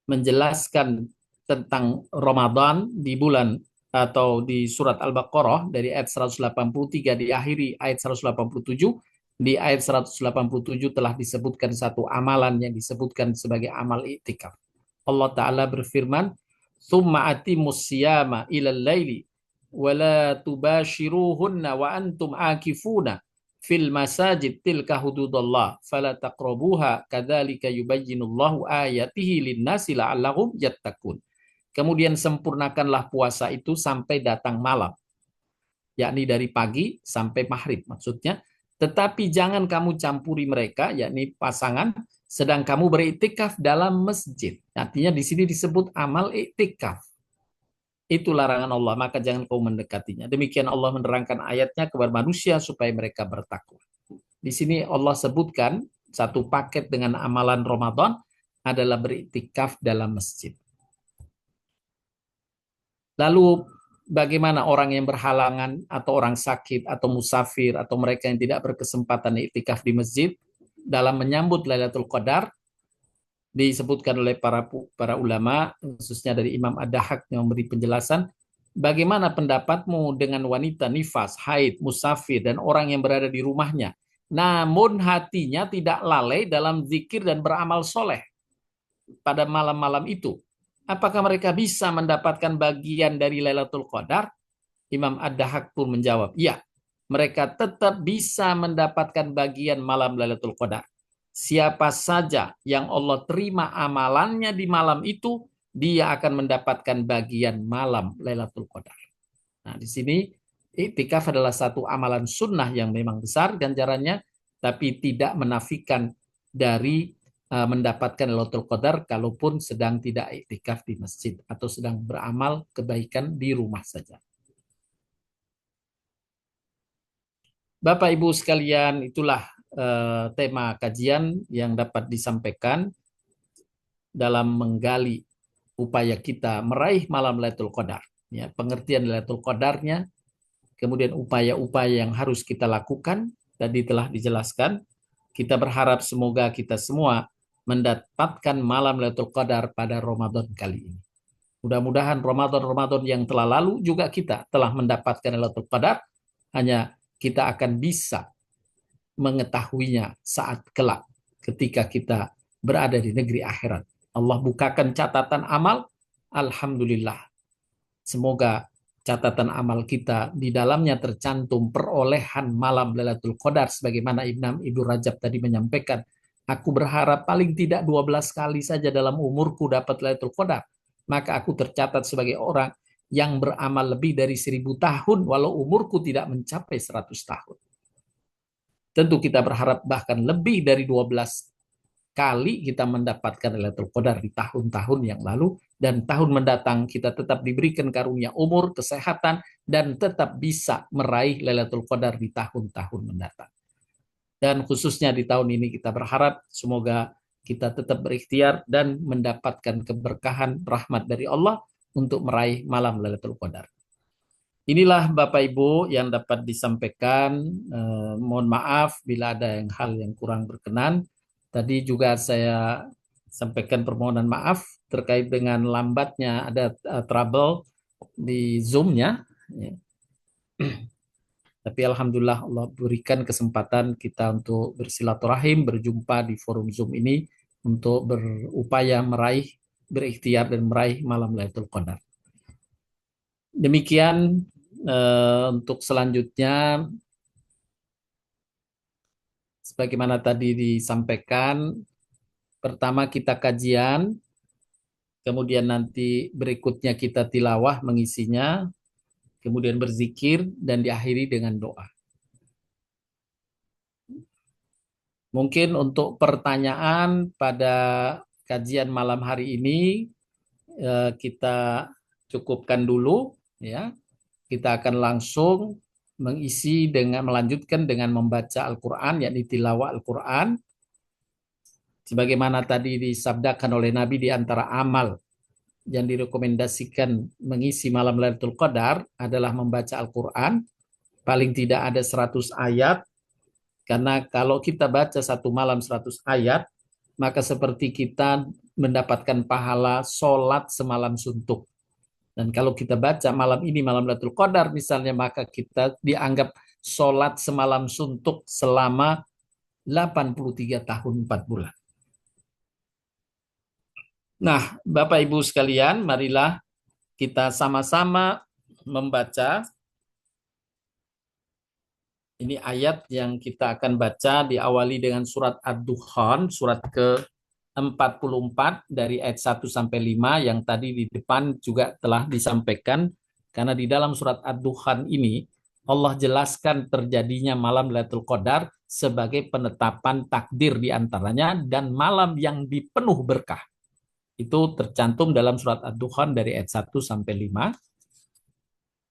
A: menjelaskan tentang Ramadan di bulan atau di surat Al-Baqarah dari ayat 183 diakhiri ayat 187. Di ayat 187 telah disebutkan satu amalan yang disebutkan sebagai amal iktikaf. Allah Ta'ala berfirman, "Tsumma atimus siyama ilal laili wa la tubashiruhunna wa antum akifuna fil masajid tilka hududullah fala taqrabuha kadzalika yubayyinullahu ayatihi lin-nasi la'allahum yattaqun." Kemudian sempurnakanlah puasa itu sampai datang malam, yakni dari pagi sampai maghrib maksudnya. Tetapi jangan kamu campuri mereka, yakni pasangan, sedang kamu beriktikaf dalam masjid. Artinya di sini disebut amal iktikaf. Itu larangan Allah, maka jangan kau mendekatinya. Demikian Allah menerangkan ayatnya kepada manusia supaya mereka bertakwa. Di sini Allah sebutkan satu paket dengan amalan Ramadan adalah beriktikaf dalam masjid. Lalu bagaimana orang yang berhalangan atau orang sakit atau musafir atau mereka yang tidak berkesempatan iktikaf di masjid dalam menyambut Lailatul Qadar? Disebutkan oleh para ulama, khususnya dari Imam Ad-Dahhak yang memberi penjelasan, bagaimana pendapatmu dengan wanita nifas, haid, musafir, dan orang yang berada di rumahnya, namun hatinya tidak lalai dalam zikir dan beramal soleh pada malam-malam itu? Apakah mereka bisa mendapatkan bagian dari Lailatul Qadar? Imam Ad-Dahhak pun menjawab, ya, mereka tetap bisa mendapatkan bagian malam Lailatul Qadar. Siapa saja yang Allah terima amalannya di malam itu, dia akan mendapatkan bagian malam Lailatul Qadar. Nah, di sini iktikaf adalah satu amalan sunnah yang memang besar ganjarannya, tapi tidak menafikan dari mendapatkan Lailatul Qadar kalaupun sedang tidak iktikaf di masjid atau sedang beramal kebaikan di rumah saja. Bapak Ibu sekalian, itulah tema kajian yang dapat disampaikan dalam menggali upaya kita meraih malam Lailatul Qadar. Ya, pengertian Lailatul Qadarnya, kemudian upaya-upaya yang harus kita lakukan, tadi telah dijelaskan. Kita berharap semoga kita semua mendapatkan malam Lailatul Qadar pada Ramadan kali ini. Mudah-mudahan Ramadan-Ramadan yang telah lalu juga kita telah mendapatkan Lailatul Qadar, hanya kita akan bisa mengetahuinya saat kelak ketika kita berada di negeri akhirat. Allah bukakan catatan amal, alhamdulillah. Semoga catatan amal kita di dalamnya tercantum perolehan malam Lailatul Qadar sebagaimana Ibnu Rajab tadi menyampaikan. Aku berharap paling tidak 12 kali saja dalam umurku dapat Lailatul Qadar. Maka aku tercatat sebagai orang yang beramal lebih dari 1000 tahun walau umurku tidak mencapai 100 tahun. Tentu kita berharap bahkan lebih dari 12 kali kita mendapatkan Lailatul Qadar di tahun-tahun yang lalu, dan tahun mendatang kita tetap diberikan karunia umur, kesehatan, dan tetap bisa meraih Lailatul Qadar di tahun-tahun mendatang. Dan khususnya di tahun ini kita berharap semoga kita tetap berikhtiar dan mendapatkan keberkahan rahmat dari Allah untuk meraih malam Lailatul Qadar. Inilah Bapak Ibu yang dapat disampaikan. Mohon maaf bila ada hal yang kurang berkenan. Tadi juga saya sampaikan permohonan maaf terkait dengan lambatnya ada trouble di Zoom-nya. Ya. Tapi alhamdulillah Allah berikan kesempatan kita untuk bersilaturahim, berjumpa di forum Zoom ini untuk berupaya meraih, berikhtiar dan meraih malam Lailatul Qadar. Demikian untuk selanjutnya, sebagaimana tadi disampaikan, pertama kita kajian, kemudian nanti berikutnya kita tilawah mengisinya, kemudian berzikir, dan diakhiri dengan doa. Mungkin untuk pertanyaan pada kajian malam hari ini kita cukupkan dulu, ya. Kita akan langsung mengisi dengan melanjutkan dengan membaca Al-Quran, yakni tilawah Al-Quran. Sebagaimana tadi disabdakan oleh Nabi, di antara amal yang direkomendasikan mengisi malam Lailatul Qadar adalah membaca Al-Quran. paling tidak ada 100 ayat, karena kalau kita baca satu malam 100 ayat, maka seperti kita mendapatkan pahala sholat semalam suntuk. Dan kalau kita baca malam ini, malam Lailatul Qadar misalnya, maka kita dianggap sholat semalam suntuk selama 83 tahun 4 bulan. Nah, Bapak Ibu sekalian, marilah kita sama-sama membaca. Ini ayat yang kita akan baca, diawali dengan surat Ad-Dukhan, surat ke-44 dari ayat 1 sampai 5 yang tadi di depan juga telah disampaikan. Karena di dalam surat Ad-Dukhan ini Allah jelaskan terjadinya malam Lailatul Qadar sebagai penetapan takdir di antaranya dan malam yang dipenuh berkah. Itu tercantum dalam surat Ad-Dukhan dari ayat 1 sampai 5.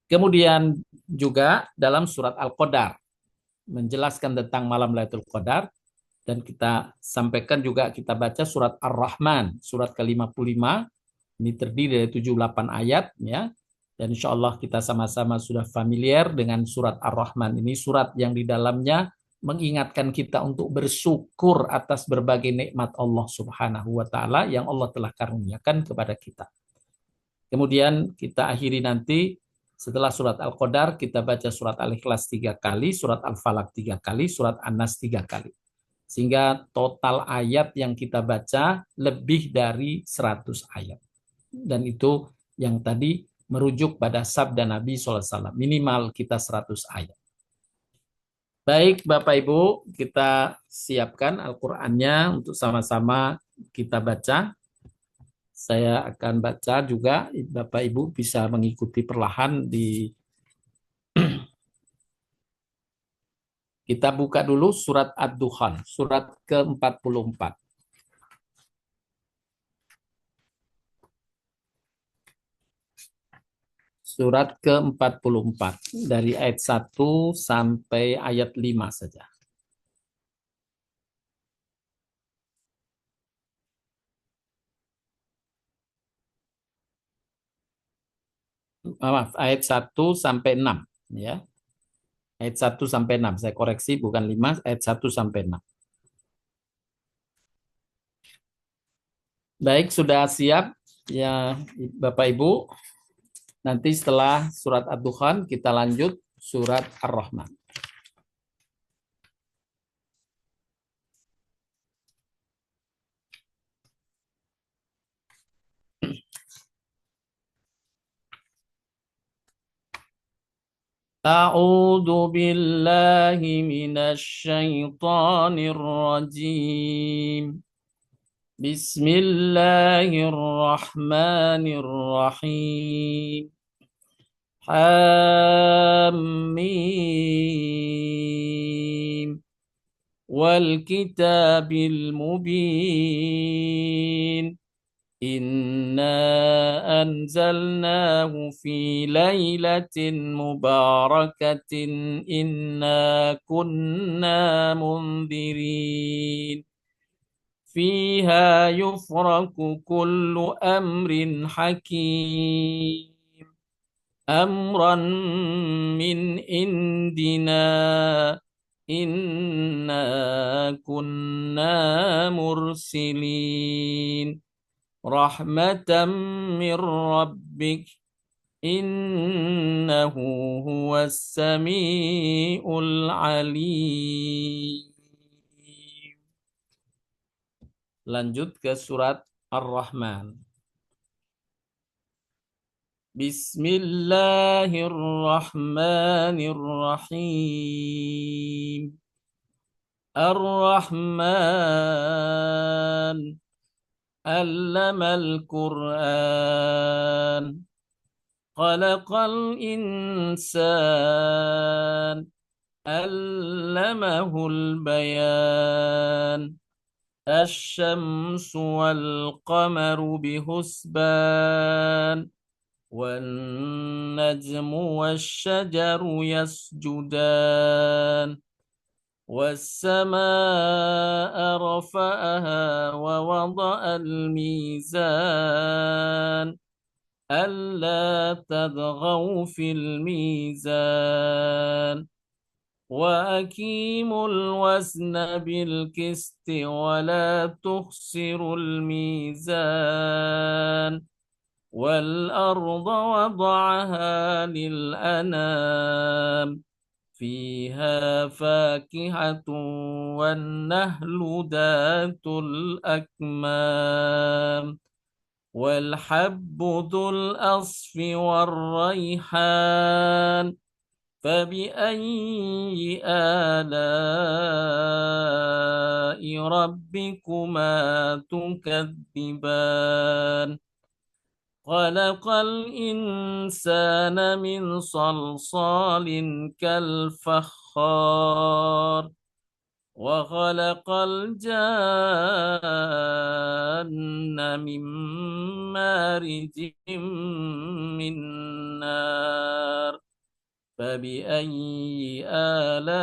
A: Kemudian juga dalam surat Al-Qadar menjelaskan tentang malam Lailatul Qadar, dan kita sampaikan juga, kita baca surat Ar-Rahman, surat ke-55, ini terdiri dari 78 ayat ya. Dan insya Allah kita sama-sama sudah familiar dengan surat Ar-Rahman. Ini surat yang di dalamnya mengingatkan kita untuk bersyukur atas berbagai nikmat Allah Subhanahu wa taala yang Allah telah karuniakan kepada kita. Kemudian kita akhiri nanti setelah surat Al-Qadar, kita baca surat Al-Ikhlas 3 kali, surat Al-Falaq 3 kali, surat An-Nas 3 kali. Sehingga total ayat yang kita baca lebih dari 100 ayat. Dan itu yang tadi merujuk pada sabda Nabi SAW. Minimal kita 100 ayat. Baik Bapak Ibu, kita siapkan Al-Qur'annya untuk sama-sama kita baca. Saya akan baca juga, Bapak Ibu bisa mengikuti perlahan di kita buka dulu surat Ad-Dukhan, surat ke-44. Surat ke-44 dari ayat 1 sampai ayat 5 saja. Maaf, ayat 1 sampai 6 ya. Ayat 1 sampai 6, saya koreksi bukan 5, ayat 1 sampai 6. Baik, sudah siap ya Bapak Ibu. Nanti setelah surat Ad-Dukhan kita lanjut surat Ar-Rahman. A'udzu billahi minasy syaithanir rajim. Bismillahirrahmanirrahim. Hamim. Wal kitabil mubin. Inna anzalnahu fi lailatin mubarakatin inna kunna mundirin fiha yufraku kullu amrin hakim amran min indina inna kunna mursilin rahmatan min rabbik innahu huwas samiul alim. Lanjut ke surat Ar-Rahman. Bismillahirrahmanirrahim. Ar-Rahman Allamal Qur'an Khalaqal insan Allamahul bayan Asy-syamsu wal qamaru bihusban wan najmu wasy-syajaru yasjudan والسماء رفعها ووضع الميزان ألا تطغوا في الميزان وأقيموا الوزن بالقسط ولا تخسروا الميزان والأرض وضعها للأنام فيها فاكهة والنهل ذات الأكمام والحب ذو الأصف والريحان فبأي آلاء ربكما تكذبان خلق الإنسان من صلصال كالفخار وخلق الجان من مارج من نار فبأي آلاء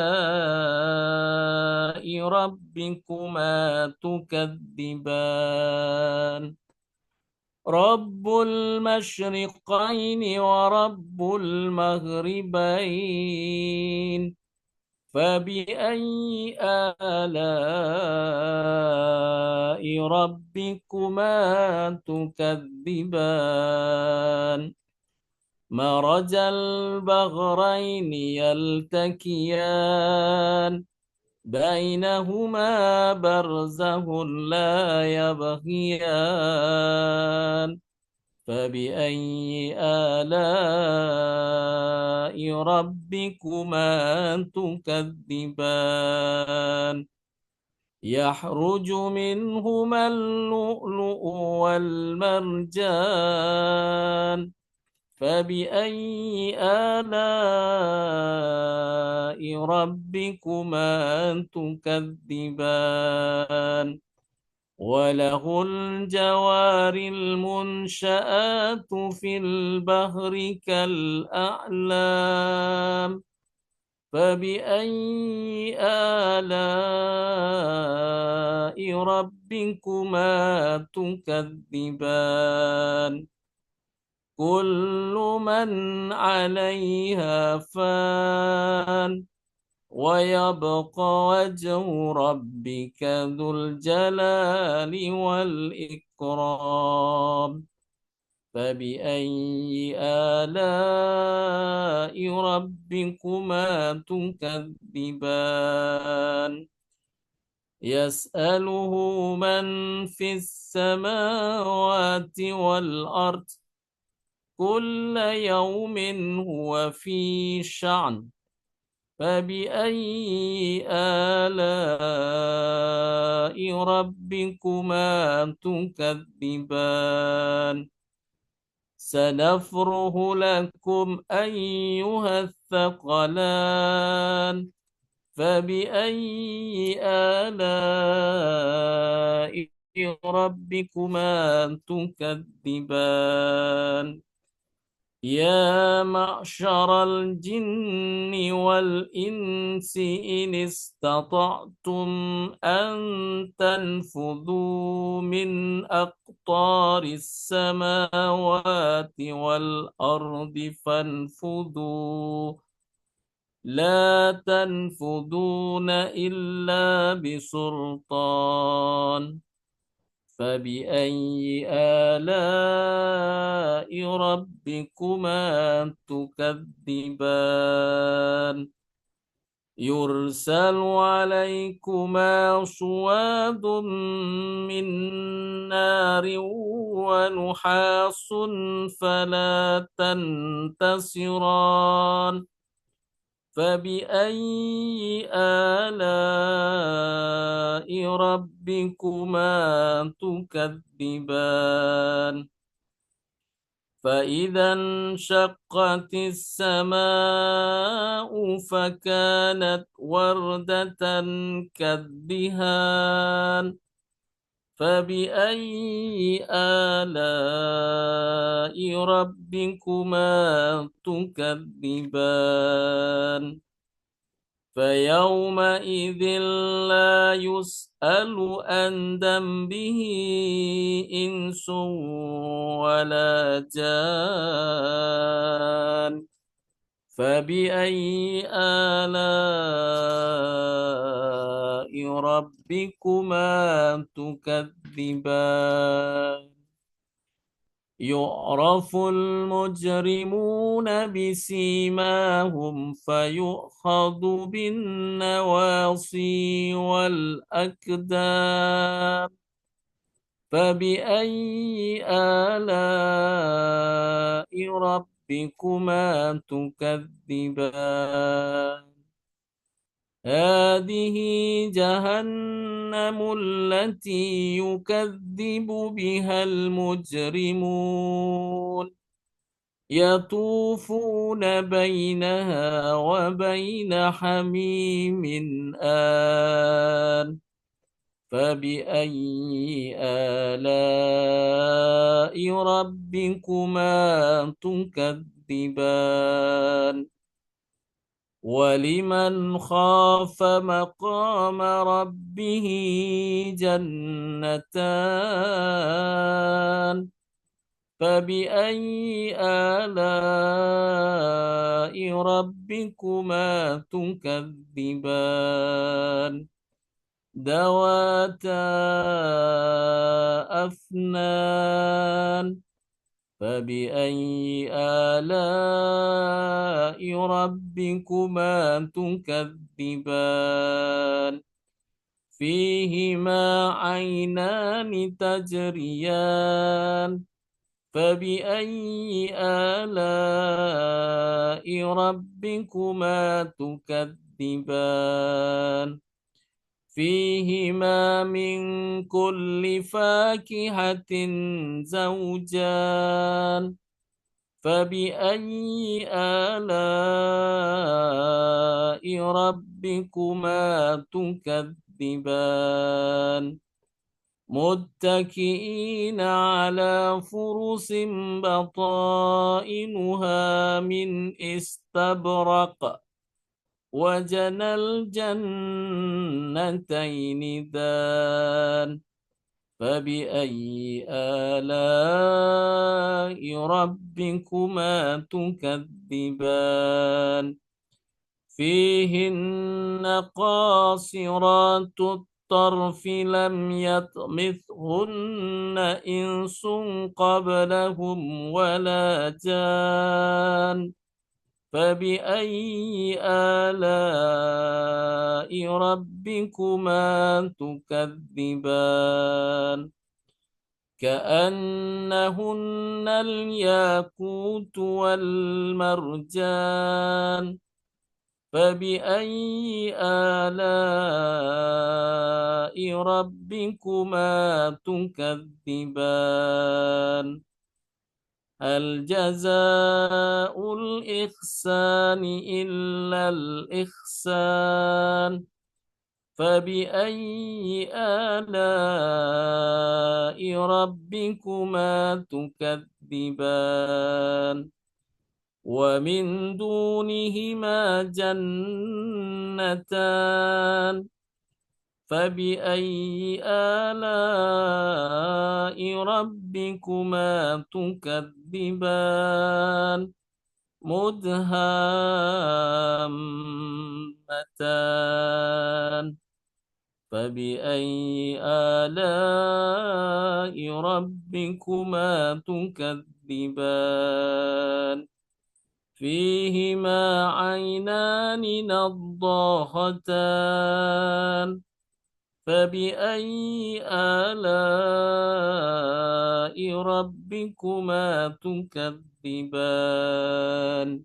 A: ربكما تكذبان رب المشرقين ورب المغربين فبأي آلاء ربكما تكذبان مرج البحرين يلتقيان بينهما برزخ لا يبغيان فبأي آلاء ربكما تكذبان يخرج منهما اللؤلؤ والمرجان فبأي آلاء ربكما تكذبان وله الجوار المنشآت في البحر كالأعلام فبأي آلاء ربكما تكذبان كل من عليها فان ويبقى وجه ربك ذو الجلال والإكرام فبأي آلاء ربكما تكذبان يسأله من في السماوات والأرض كل يوم هو في شأن فبأي آلاء ربكما تكذبان سنفرغ لكم أيها الثقلان فبأي آلاء ربكما تكذبان يا معشر الجن والإنس إن استطعتم أن تنفذوا من أقطار السماوات والأرض فانفذوا لا تنفذون إلا بسلطان فبأي آلاء ربكما تكذبان يرسل عليكما صواد من نار ونحاس فلا تنتصران فبأي آلاء ربكما تكذبان فإذا انشقت السماء فكانت وردة كالدهان فبأي آلاء ربكما تكذبان فيومئذ لا يسأل عن ذنبه إنس ولا جان فبأي آلاء ربكما تكذبان يعرف المجرمون بسيماهم فيؤخذ بالنواصي والأكدام فبأي آلاء ربكما تكذبان هذه جهنم التي يكذب بها المجرمون يطوفون بينها وبين حميم آن فبأي آلاء ربكما تكذبان ولمن خاف مقام ربه جنتان فبأي آلاء ربكما تكذبان ذواتا أفنان فبأي آلاء ربكما تكذبان فيهما عينان تجريان فبأي آلاء ربكما تكذبان فيهما من كل فاكهة زوجان فبأي آلاء ربكما تكذبان متكئين على فرس بطائنها من استبرق وجنى الجنتين دان فبأي آلاء ربكما تكذبان فيهن قاصرات الطرف لم يطمثهن إنس قبلهم ولا جان فبأي آلاء ربكما تكذبان كأنهن الياقوت والمرجان فبأي آلاء ربكما تكذبان هل جزاء الإحسان إلا الإحسان فبأي آلاء ربكما تكذبان ومن دونهما جنتان فبأي آلاء ربكما تكذبان مدهامتان فبأي آلاء ربكما تكذبان فيهما عينان نضاختان فبأي آلاء ربكما تكذبان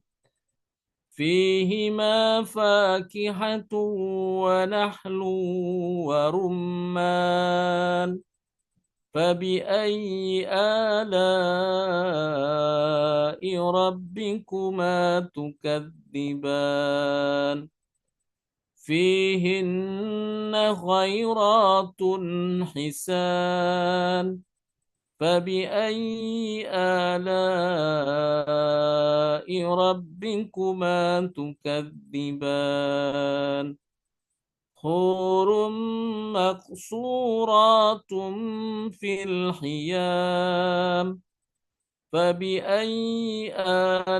A: فيهما فاكهة ونحل ورمان فبأي آلاء ربكما تكذبان فيهن خيرات حسان فبأي آلاء ربكما تكذبان حور مقصورات في الخيام فبأي آلاء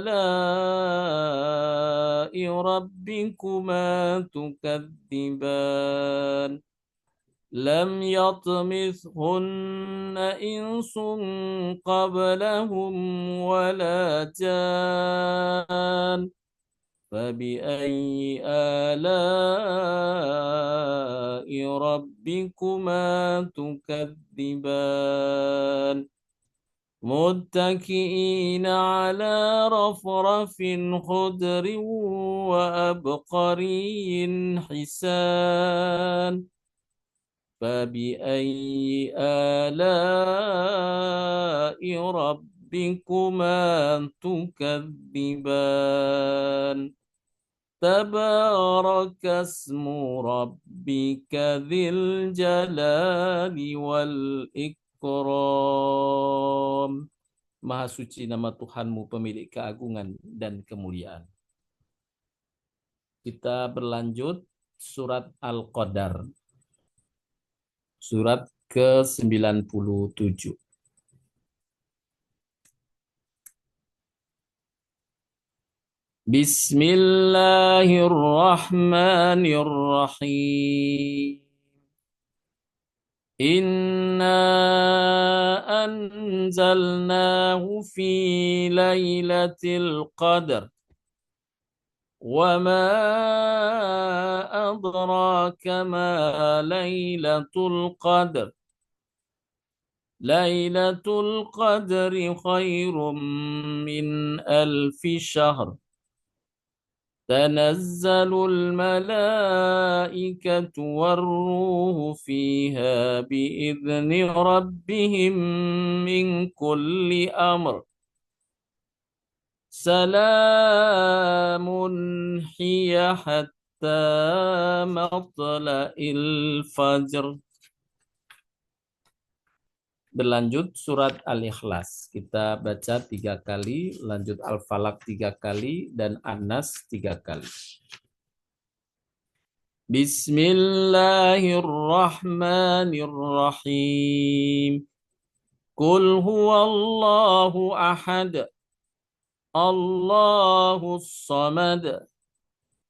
A: ربكما تكذبان لم يطمثهن إنس قبلهم ولا جان فبأي آلاء ربكما تكذبان متكئين على رفرف خضر وأبقري حسان فبأي آلاء ربكما تكذبان تبارك اسم ربك ذي الجلال والإكرام. Maha suci nama Tuhanmu pemilik keagungan dan kemuliaan. Kita berlanjut surat Al-Qadar. Surat ke-97. Bismillahirrahmanirrahim. Inna anzalnahu fi lailatul qadar. Wa ma adraka ma lailatul qadar. Lailatul qadri khairum min alfi syahr. تنزل الملائكة والروح فيها بإذن ربهم من كل أمر سلام هي حتى مطلع الفجر. Berlanjut surat Al-Ikhlas. Kita baca 3 kali, lanjut Al-Falaq 3 kali, dan An-Nas 3 kali. Bismillahirrahmanirrahim. Qul huwallahu ahad. Allahus samad.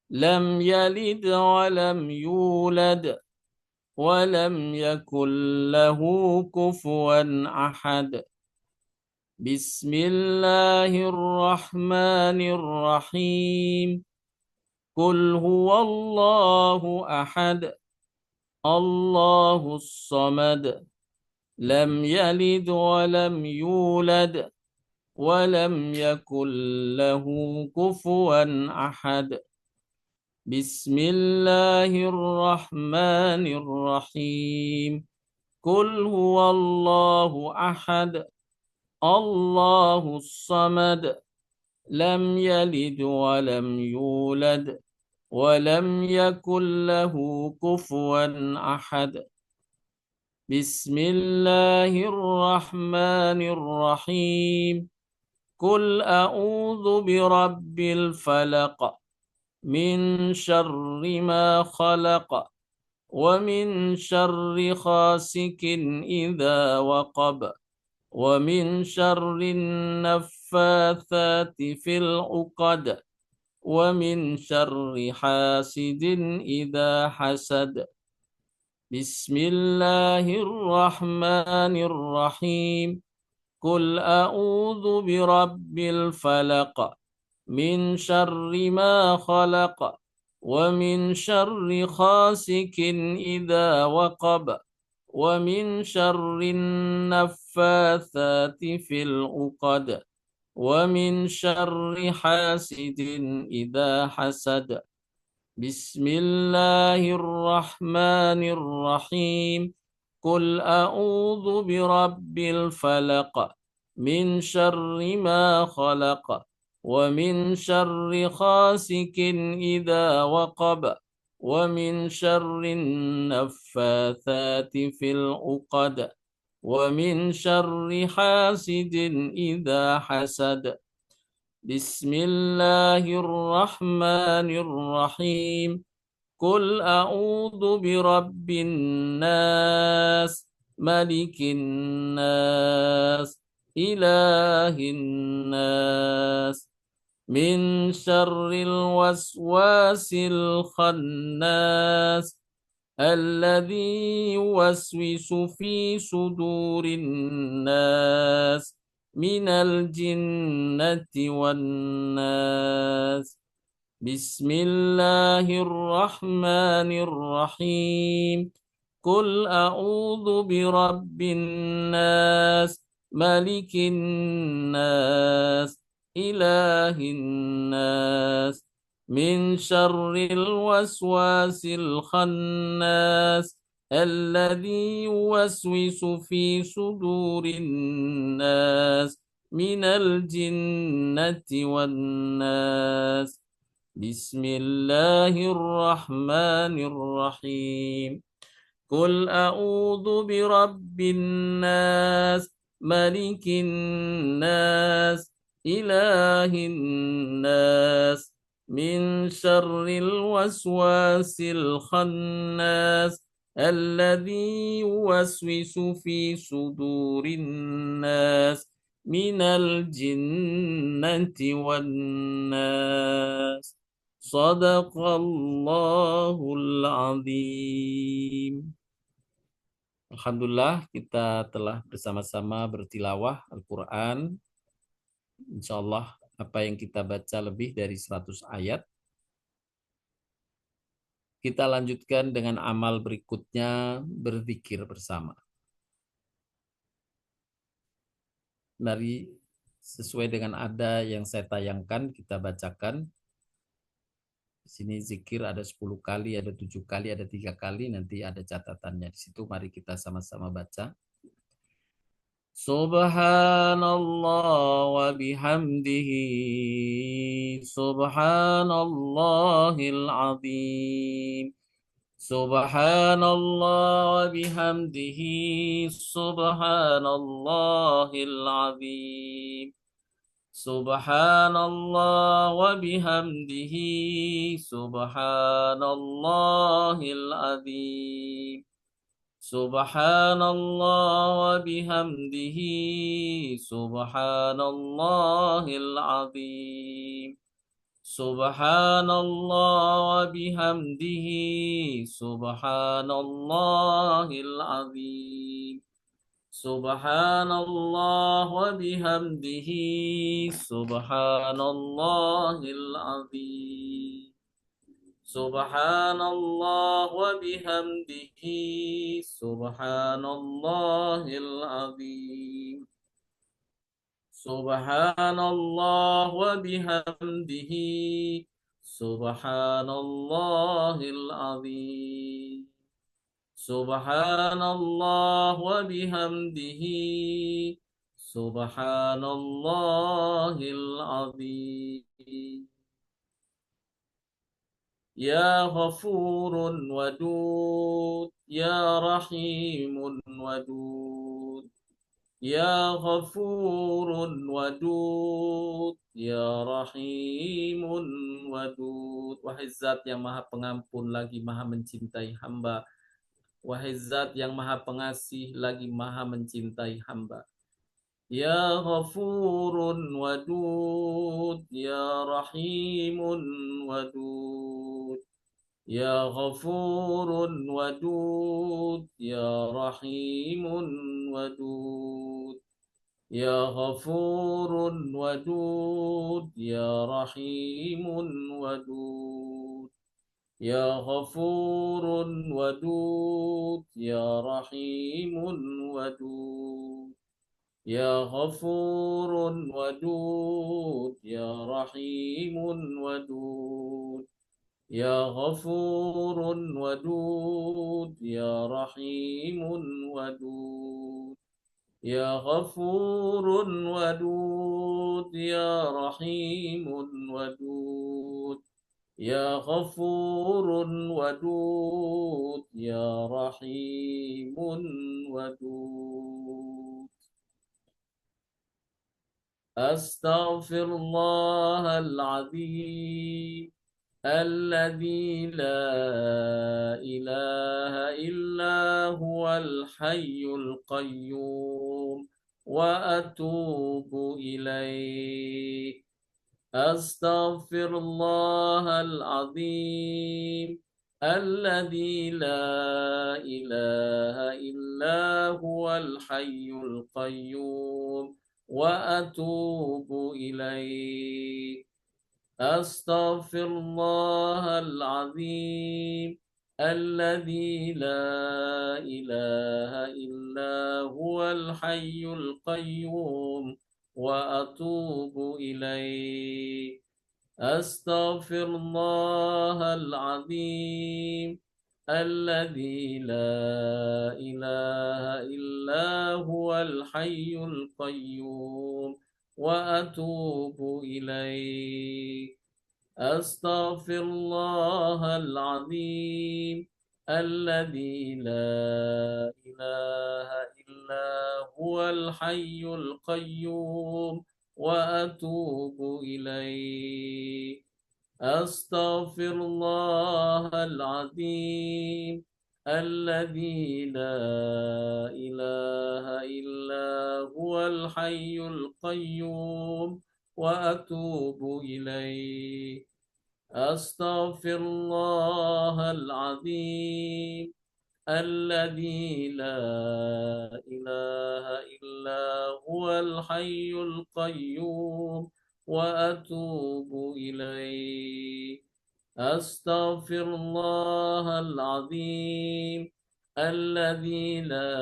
A: Lam yalid wa lam yulad. ولم يكن له كفوا أحد بسم الله الرحمن الرحيم قل هو الله أحد الله الصمد لم يلد ولم يولد ولم يكن له كفوا أحد بسم الله الرحمن الرحيم قل هو الله أحد الله الصمد لم يلد ولم يولد ولم يكن له كفوا أحد بسم الله الرحمن الرحيم قل أعوذ برب الفلق من شر ما خلق ومن شر غاسق إذا وقب ومن شر النفاثات في العقد ومن شر حاسد إذا حسد بسم الله الرحمن الرحيم قل أعوذ برب الفلق من شر ما خلق ومن شر غاسق إذا وقب ومن شر النفاثات في العقد ومن شر حاسد إذا حسد بسم الله الرحمن الرحيم قل أعوذ برب الفلق من شر ما خلق ومن شر غاسق إذا وقب ومن شر النفاثات في العقد ومن شر حاسد إذا حسد. بسم الله الرحمن الرحيم. قل أعوذ برب الناس ملك الناس إله الناس من شر الوسواس الخناس الذي يوسوس في صدور الناس من الجنة والناس. بسم الله الرحمن الرحيم. قل أعوذ برب الناس ملك الناس إله الناس من شر الوسواس الخناس الذي يوسوس في صدور الناس من الجنة والناس. بسم الله الرحمن الرحيم. قل أعوذ برب الناس ملك الناس إله الناس من شر الوسواس الخناس الذي يوسوس في صدور الناس من الجنة والناس. Sadaqallahul azim. Alhamdulillah kita telah bersama-sama bertilawah Al-Quran. Insya Allah apa yang kita baca lebih dari 100 ayat. Kita lanjutkan dengan amal berikutnya, berzikir bersama. Dari sesuai dengan ada yang saya tayangkan, kita bacakan. Di sini zikir ada 10 kali, ada 7 kali, ada 3 kali, nanti ada catatannya di situ. Mari kita sama-sama baca. Subhanallah wa bihamdihi, subhanallahil azim. Subhanallah wa bihamdihi, subhanallahil azim. Subhanallah wa bihamdihi, subhanallahil azim. Subhanallah wa bihamdihi, subhanallahil azim. Subhanallah wa bihamdihi, subhanallahil azim. Subhanallah wa bihamdihi, subhanallahil azim. Subhanallah wa bihamdihi, subhanallahil azim. Subhanallah wa bihamdihi, subhanallahil azim. Subhanallah wa bihamdihi, subhanallahil azim. Ya ghafurun wadud, ya rahimun wadud. Ya ghafurun wadud, ya rahimun wadud. Wahai zat yang maha pengampun lagi maha mencintai hamba. Wahai zat yang maha pengasih lagi maha mencintai hamba. Ya ghafurun wadud, ya rahimun wadud. Ya ghafurun wadud, ya rahimun wadud. Ya ghafurun wadud, ya rahimun wadud. Ya ghafurun wadud, ya rahimun wadud. Ya ghafurun wadud, ya rahimun wadud. Ya ghafurun wadud, ya rahimun wadud. Ya ghafurun wadud, ya rahimun wadud. يا غفور ودود يا رحيم ودود. أستغفر الله العظيم الذي لا إله إلا هو الحي القيوم وأتوب إليه. أستغفر الله العظيم الذي لا إله إلا هو الحي القيوم وأتوب إليه. أستغفر الله العظيم الذي لا إله إلا هو الحي القيوم وأتوب إليه. أستغفر الله العظيم الذي لا إله إلا هو الحي القيوم وأتوب إليه. أستغفر الله العظيم الذي لا إله إلا هو الحي القيوم وأتوب إليه. أستغفر الله العظيم الذي لا إله إلا هو الحي القيوم وأتوب إليه. أستغفر الله العظيم الذي لا إله إلا هو الحي القيوم وأتوب إليه. أستغفر الله العظيم الذي لا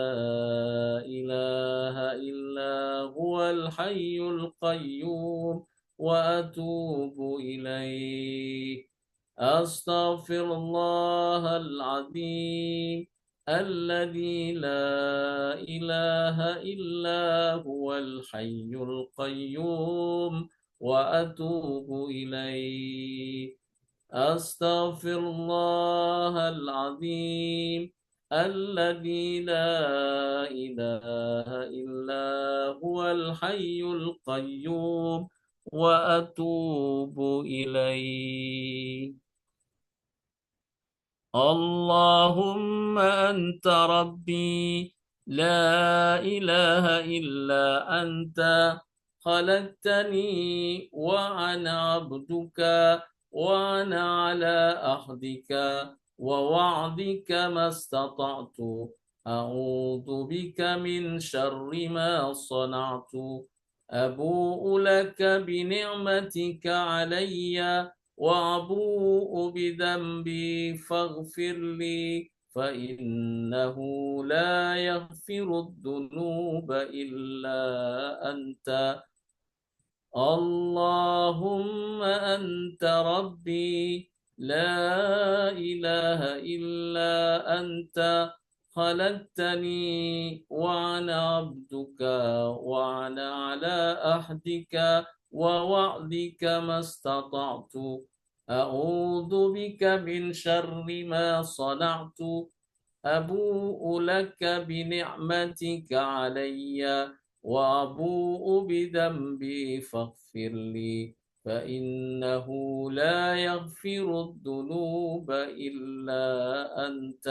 A: إله إلا هو الحي القيوم وأتوب إليه. أستغفر الله العظيم الذي لا إله إلا هو الحي القيوم وأتوب إليه. أستغفر الله العظيم الذي لا إله إلا هو الحي القيوم وأتوب إليه. اللهم أنت ربي لا إله إلا أنت خلقتني وأنا عبدك وأنا على عهدك ووعدك ما استطعت. أعوذ بك من شر ما صنعت. أبوء لك بنعمتك علي وأبوء بذنبي فاغفر لي فإنه لا يغفر الذنوب إلا أنت. اللهم أنت ربي لا إله إلا أنت خلقتني وأنا عبدك وأنا على عهدك ووعدك ما استطعت. أعوذ بك من شر ما صنعت. أبوء لك بنعمتك علي وأبوء بذنبي فاغفر لي فإنه لا يغفر الذنوب إلا أنت.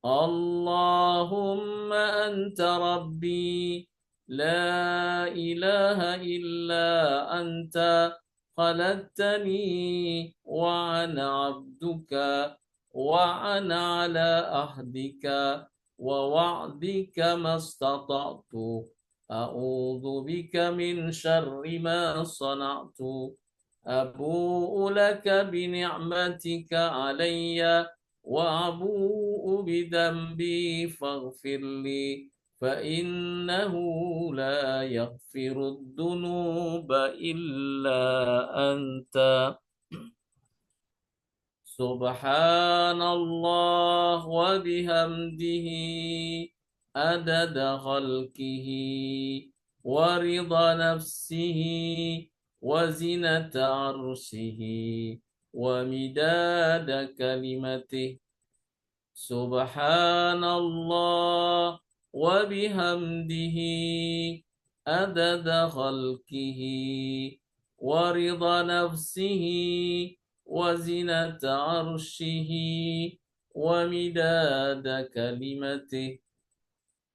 A: اللهم أنت ربي لا إله إلا أنت خلقتني وأنا عبدك وأنا على عهدك ووعدك ما استطعت. أعوذ بك من شر ما صنعت. أبوء لك بنعمتك علي وأبوء بذنبي فاغفر لي فإنه لا يغفر الذنوب إلا أنت. سبحان الله وبحمده عدد خلقه ورضا نفسه وزنة عرشه ومداد كلمته سبحان الله وبحمده عدد خلقه ورضا نفسه وزنة عرشه ومداد كلمته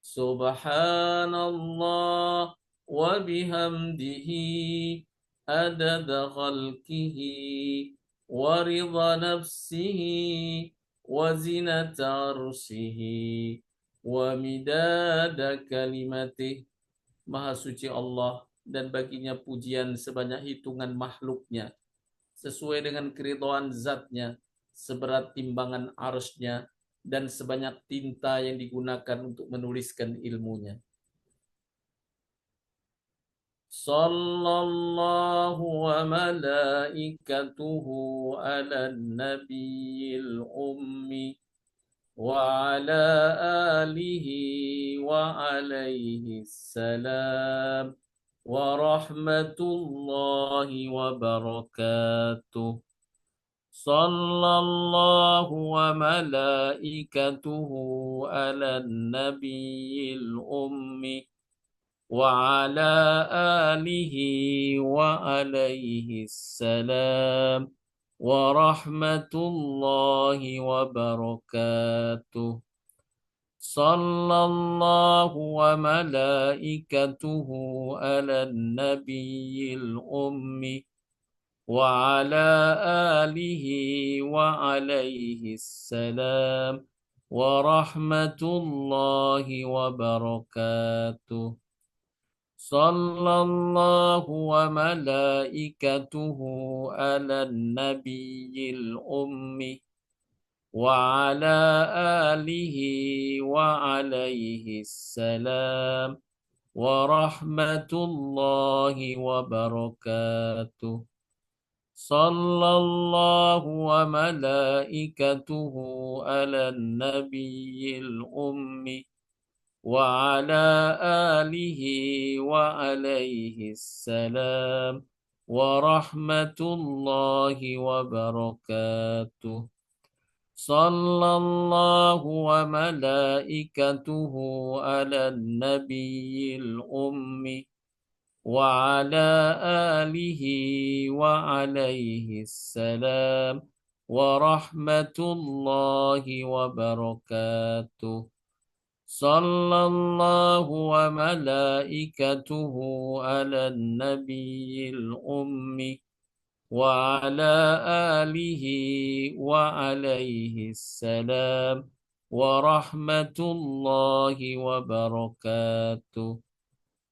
A: سبحان الله وبحمده عدد خلقه ورضا نفسه وزنة عرشه ومداد كلمته. Maha suci Allah dan baginya pujian sebanyak hitungan makhluknya sesuai dengan keridhaan zatnya seberat timbangan arsy-Nya dan sebanyak tinta yang digunakan untuk menuliskan ilmunya. Sallallahu wa malaikatuhu ala nabiyil ummi wa ala alihi wa alaihi salam wa rahmatullahi wa barakatuh. Sallallahu wa malaikatuhu ala nabiyil ummi wa ala alihi wa alaihi salam wa rahmatullahi wa barakatuh. Sallallahu wa malaikatuhu ala nabiyil ummi wa ala alihi wa alaihi salam wa rahmatullahi wa barakatuh. Sallallahu wa malaikatuhu ala nabiyil ummi wa ala alihi wa alaihi salam wa rahmatullahi wa barakatuh. Sallallahu wa malaikatuhu ala nabiyil ummi wa ala alihi wa alaihi salam wa rahmatullahi wa barakatuh. Sallallahu wa malaikatuhu ala nabiyil ummi wa ala alihi wa alaihi salam wa rahmatullahi wa barakatuh. Sallallahu wa malaikatuhu ala nabiyil ummi wa ala alihi wa alaihi salam wa rahmatullahi wa barakatuh.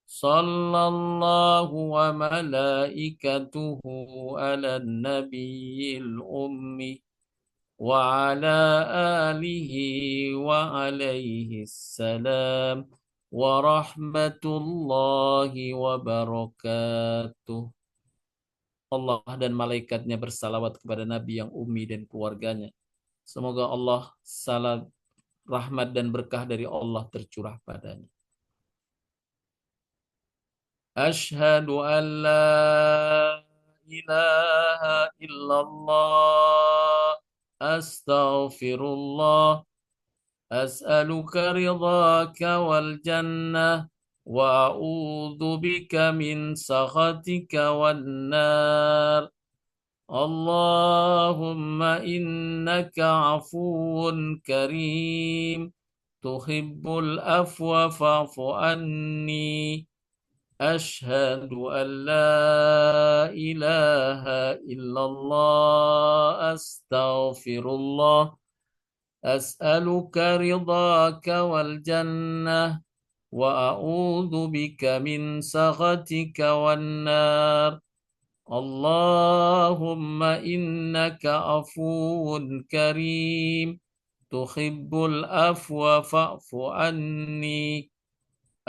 A: Sallallahu wa malaikatuhu ala nabiyil ummi wa ala alihi wa alaihi salam wa rahmatullahi wa barakatuh. Allah dan malaikatnya bersalawat kepada Nabi yang ummi dan keluarganya. Semoga Allah salam, rahmat dan berkah dari Allah tercurah padanya. Ashhadu an la ilaha illallah. Astaghfirullah. As'aluka ridhaka wal jannah wa a'udzu bika min sakhatika wan nar. Allahumma innaka afuwun karim tuhibbul afwa fa'fu anni. Ashhadu an la ilaha illallah. Astaghfirullah. As'aluka ridhaka wal jannah wa a'udzu bika min sakhatika wan nar. Allahumma innaka afuwun karim tuhibbul afwa fa'fu anni.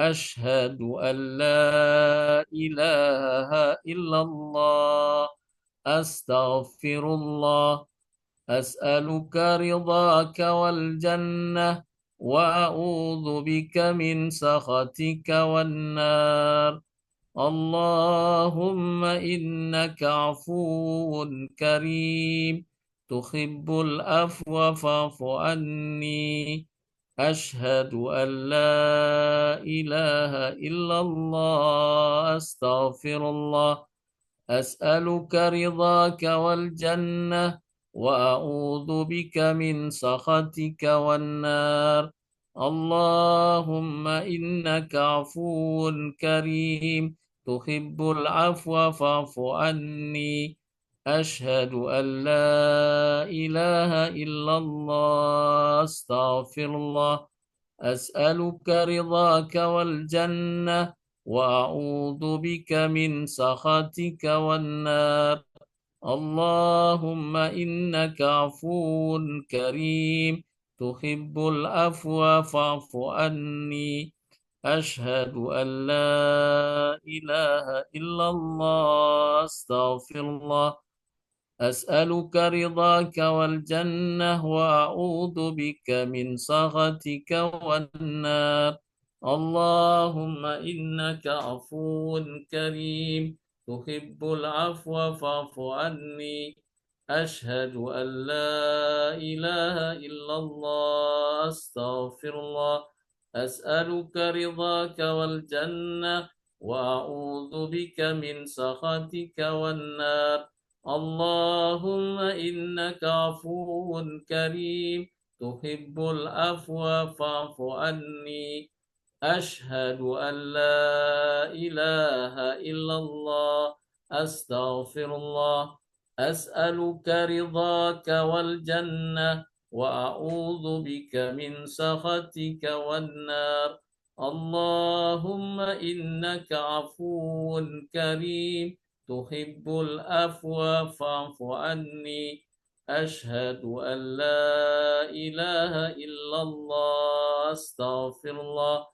A: Ashhadu an la ilaha illallah. Astaghfirullah. As'aluka ridhaka wal jannah wa a'udzu bika min sakhatika wan nar. اللهم إنك عفو كريم تحب العفو فاعف عني. أشهد أن لا إله إلا الله أستغفر الله. أسألك رضاك والجنة وأعوذ بك من سخطك والنار. اللهم إنك عفو كريم تحب العفو فاعف عني. أشهد أن لا إله إلا الله أستغفر الله. أسألك رضاك والجنة وأعوذ بك من سخطك والنار. اللهم إنك عفو كريم تحب العفو فاعف عني. أشهد أن لا إله إلا الله أستغفر الله. أسألك رضاك والجنة وأعوذ بك من سخطك والنار. اللهم إنك عفو كريم تحب العفو فاعف عني. أشهد أن لا إله إلا الله أستغفر الله. أسألك رضاك والجنة وأعوذ بك من سخطك والنار. اللهم إنك عفو كريم تحب العفو فاعف عني. أشهد أن لا إله إلا الله أستغفر الله. أسألك رضاك والجنة وأعوذ بك من سخطك والنار. اللهم إنك عفو كريم تحب العفو فاعف عني. أشهد أن لا إله إلا الله أستغفر الله.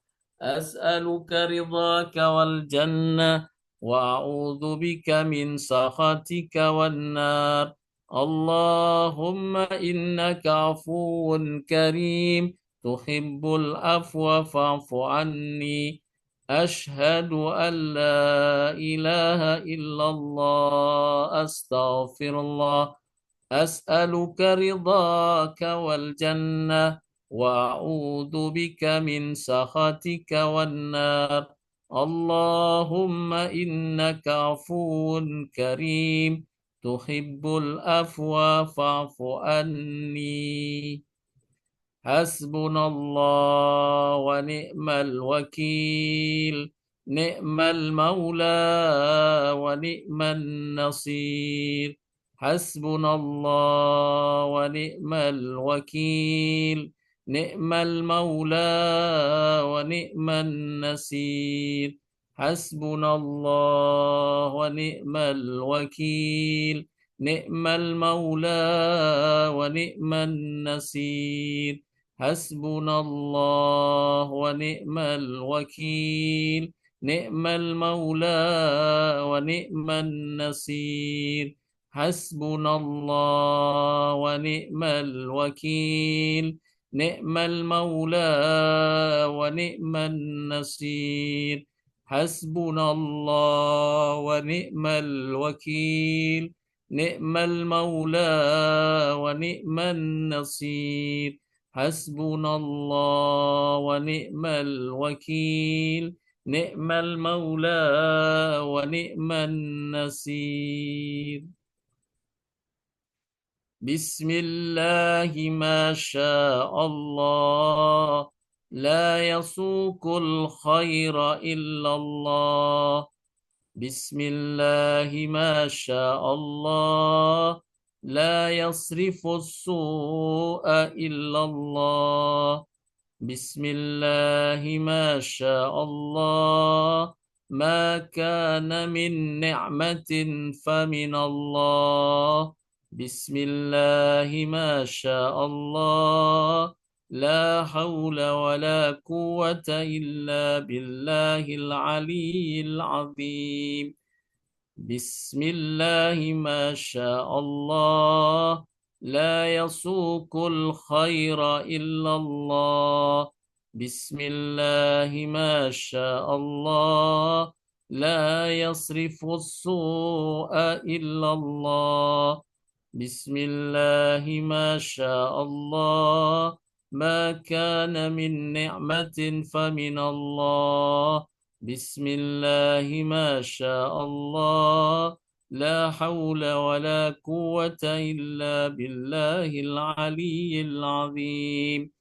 A: أسألك رضاك والجنة وأعوذ بك من سخطك والنار. اللهم إنك عفو كريم تحب العفو فاعف عني. أشهد أن لا إله إلا الله أستغفر الله. أسألك رضاك والجنة وأعوذ بك من سخطك والنار. اللهم إنك عفو كريم تحب العفو فاعف عني. حسبنا الله ونعم الوكيل. نعم المولى ونعم النصير. حسبنا الله ونعم الوكيل. نعم المولى ونعم النصير. حسبنا الله ونعم الوكيل. نعم المولى ونعم النصير. حسبنا الله ونعم الوكيل. نعم المولى ونعم النصير. حسبنا الله ونعم الوكيل. نعم المولى ونعم النصير. حسبنا الله ونعم الوكيل. نعم المولى ونعم النصير. حسبنا الله ونعم الوكيل. نعم المولى ونعم النصير. بسم الله ما شاء الله لا يسوق الخير إلا الله. بسم الله ما شاء الله لا يصرف السوء إلا الله. بسم الله ما شاء الله ما كان من نعمة فمن الله. بسم الله ما شاء الله لا حول ولا قوة إلا بالله العلي العظيم. بسم الله ما شاء الله لا يسوق الخير إلا الله. بسم الله ما شاء الله لا يصرف السوء إلا الله. بسم الله ما شاء الله. ما كان من نعمة فمن الله. بسم الله ما شاء الله. لا حول ولا قوة إلا بالله العلي العظيم.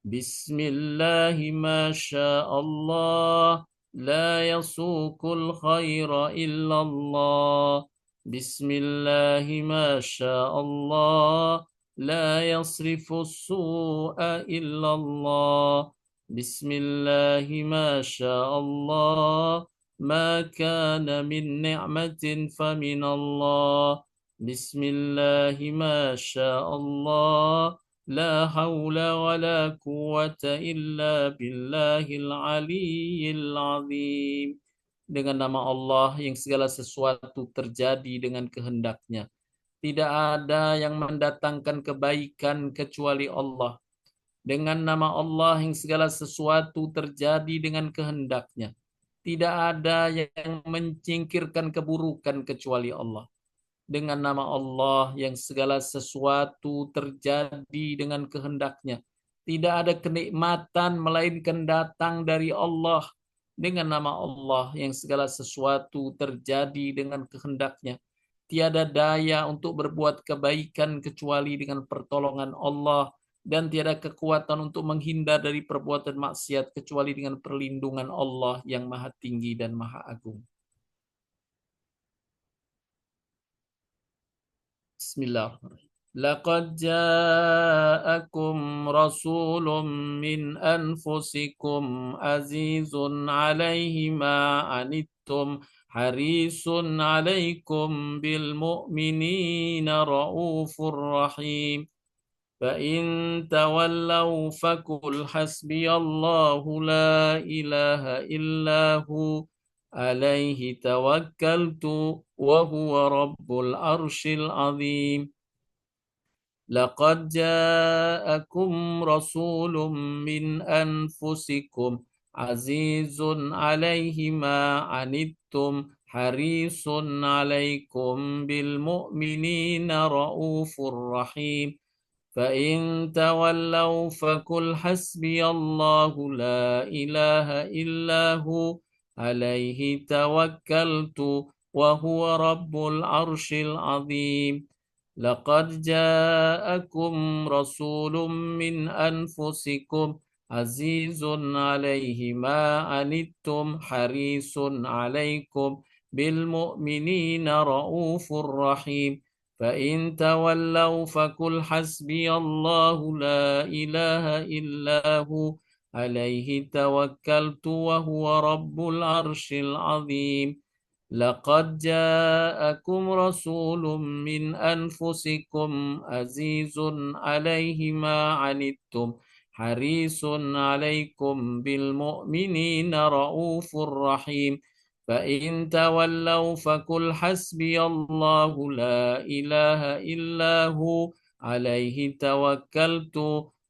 A: بسم الله ما شاء الله. لا يسوق الخير إلا الله. بسم الله ما شاء الله. لا يصرف السوء إلا الله. بسم الله ما شاء الله. ما كان من نعمة فمن الله. بسم الله ما شاء الله. لا حول ولا قوة إلا بالله العلي العظيم. Dengan nama Allah yang segala sesuatu terjadi dengan kehendaknya. Tidak ada yang mendatangkan kebaikan kecuali Allah. Dengan nama Allah yang segala sesuatu terjadi dengan kehendaknya. Tidak ada yang menyingkirkan keburukan kecuali Allah. Dengan nama Allah yang segala sesuatu terjadi dengan kehendaknya. Tidak ada kenikmatan melainkan datang dari Allah. Dengan nama Allah yang segala sesuatu terjadi dengan kehendaknya. Tiada daya untuk berbuat kebaikan kecuali dengan pertolongan Allah. Dan tiada kekuatan untuk menghindar dari perbuatan maksiat kecuali dengan perlindungan Allah yang maha tinggi dan maha agung. Bismillahirrahmanirrahim. Laqad ja'akum rasulun min anfusikum azizun 'alaihi ma 'anittum harisun 'alaikum bil mu'minina raufur rahim. Fa in tawallaw faqul hasbiyallahu la ilaha illahu alaihi tawakkaltu wa huwa rabbul arshil azim. Laqad ja'akum rasulun min anfusikum azizun 'alaihi ma 'anittum harisun 'alaikum bil mu'minina raufur rahim. فإن تولوا فقل حسبي الله لا إله إلا هو عليه توكلت وهو رب العرش العظيم. لقد جاءكم رسول من أنفسكم عزيز عليه ما عنتم حريص عليكم بالمؤمنين رؤوف رحيم. فإن تولوا فقل حسبي الله لا إله إلا هو عليه توكلت وهو رب العرش العظيم. لقد جاءكم رسول من أنفسكم عزيز عليه ما عنتم حريص عليكم بالمؤمنين رؤوف رحيم. فإن تولوا فقل حسبي الله لا إله إلا هو عليه توكلت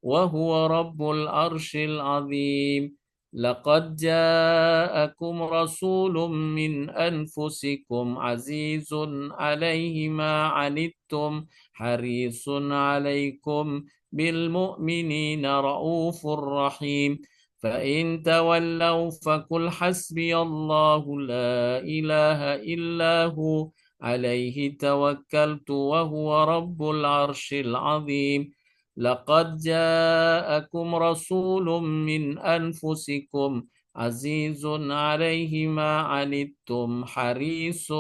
A: وهو رب العرش العظيم. لقد جاءكم رسول من أنفسكم عزيز عليه ما عنتم حريص عليكم بالمؤمنين رؤوف رحيم. فإن تولوا فقل حسبي الله لا إله إلا هو عليه توكلت وهو رب العرش العظيم. لقد جاءكم رسول من أنفسكم عزيز عليه ما عنتم حريص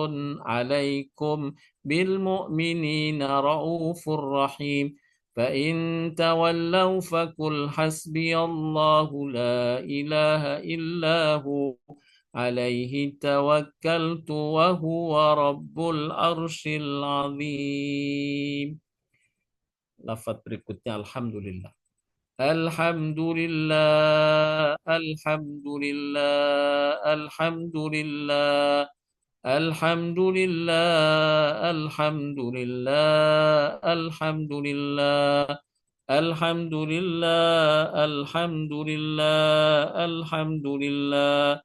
A: عليكم بالمؤمنين رؤوف رحيم. فإن تولوا فقل حسبي الله لا إله إلا هو عليه توكلت وهو رب العرش العظيم. Lafaz berikutnya alhamdulillah. Alhamdulillah, alhamdulillah, alhamdulillah. Alhamdulillah, alhamdulillah, alhamdulillah. Alhamdulillah, alhamdulillah, alhamdulillah.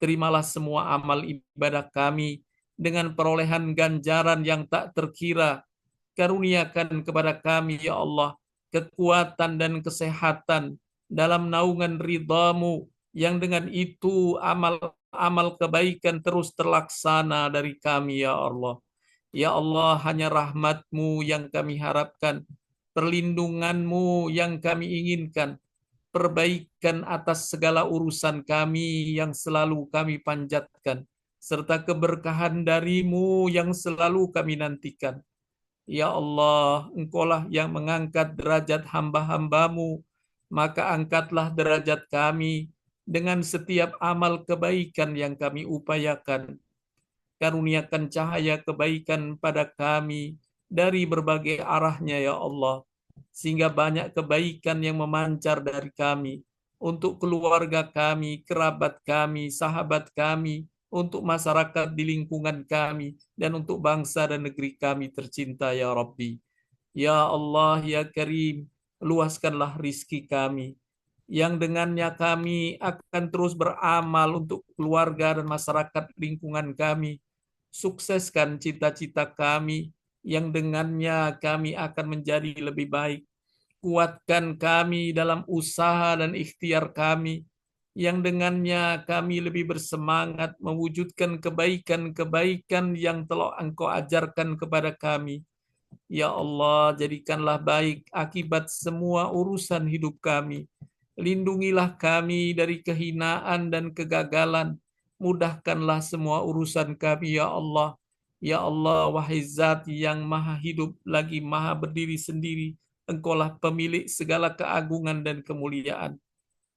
A: terimalah semua amal ibadah kami dengan perolehan ganjaran yang tak terkira. Karuniakan kepada kami, ya Allah, kekuatan dan kesehatan dalam naungan ridha-Mu, yang dengan itu amal-amal kebaikan terus terlaksana dari kami, ya Allah. Ya Allah, hanya rahmat-Mu yang kami harapkan, perlindungan-Mu yang kami inginkan, perbaikan atas segala urusan kami yang selalu kami panjatkan, serta keberkahan dari-Mu yang selalu kami nantikan. Ya Allah, Engkaulah yang mengangkat derajat hamba-Hamba-Mu, maka angkatlah derajat kami dengan setiap amal kebaikan yang kami upayakan. Karuniakan cahaya kebaikan pada kami dari berbagai arahnya, ya Allah, sehingga banyak kebaikan yang memancar dari kami untuk keluarga kami, kerabat kami, sahabat kami, untuk masyarakat di lingkungan kami, dan untuk bangsa dan negeri kami tercinta, ya Rabbi. Ya Allah, ya Karim, luaskanlah rizki kami, yang dengannya kami akan terus beramal untuk keluarga dan masyarakat lingkungan kami. Sukseskan cita-cita kami, yang dengannya kami akan menjadi lebih baik. Kuatkan kami dalam usaha dan ikhtiar kami, yang dengannya kami lebih bersemangat mewujudkan kebaikan-kebaikan yang telah Engkau ajarkan kepada kami. Ya Allah, jadikanlah baik akibat semua urusan hidup kami. Lindungilah kami dari kehinaan dan kegagalan. Mudahkanlah semua urusan kami, ya Allah. Ya Allah, wahai Zat yang maha hidup lagi maha berdiri sendiri, Engkaulah pemilik segala keagungan dan kemuliaan.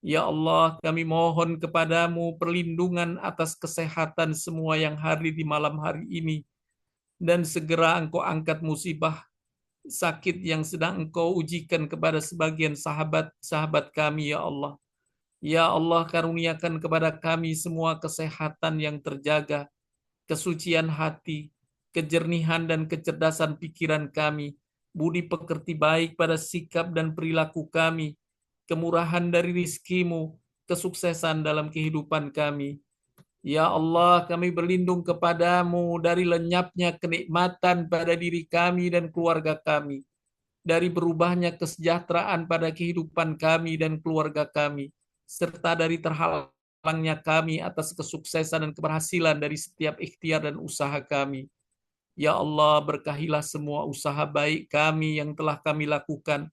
A: Ya Allah, kami mohon kepadamu perlindungan atas kesehatan semua yang hadir di malam hari ini. Dan segera Engkau angkat musibah sakit yang sedang Engkau ujikan kepada sebagian sahabat-sahabat kami, ya Allah. Ya Allah, karuniakan kepada kami semua kesehatan yang terjaga, kesucian hati, kejernihan dan kecerdasan pikiran kami, budi pekerti baik pada sikap dan perilaku kami, kemurahan dari rizki-Mu, kesuksesan dalam kehidupan kami. Ya Allah, kami berlindung kepadamu dari lenyapnya kenikmatan pada diri kami dan keluarga kami, dari berubahnya kesejahteraan pada kehidupan kami dan keluarga kami, serta dari terhalangnya kami atas kesuksesan dan keberhasilan dari setiap ikhtiar dan usaha kami. Ya Allah, berkahilah semua usaha baik kami yang telah kami lakukan.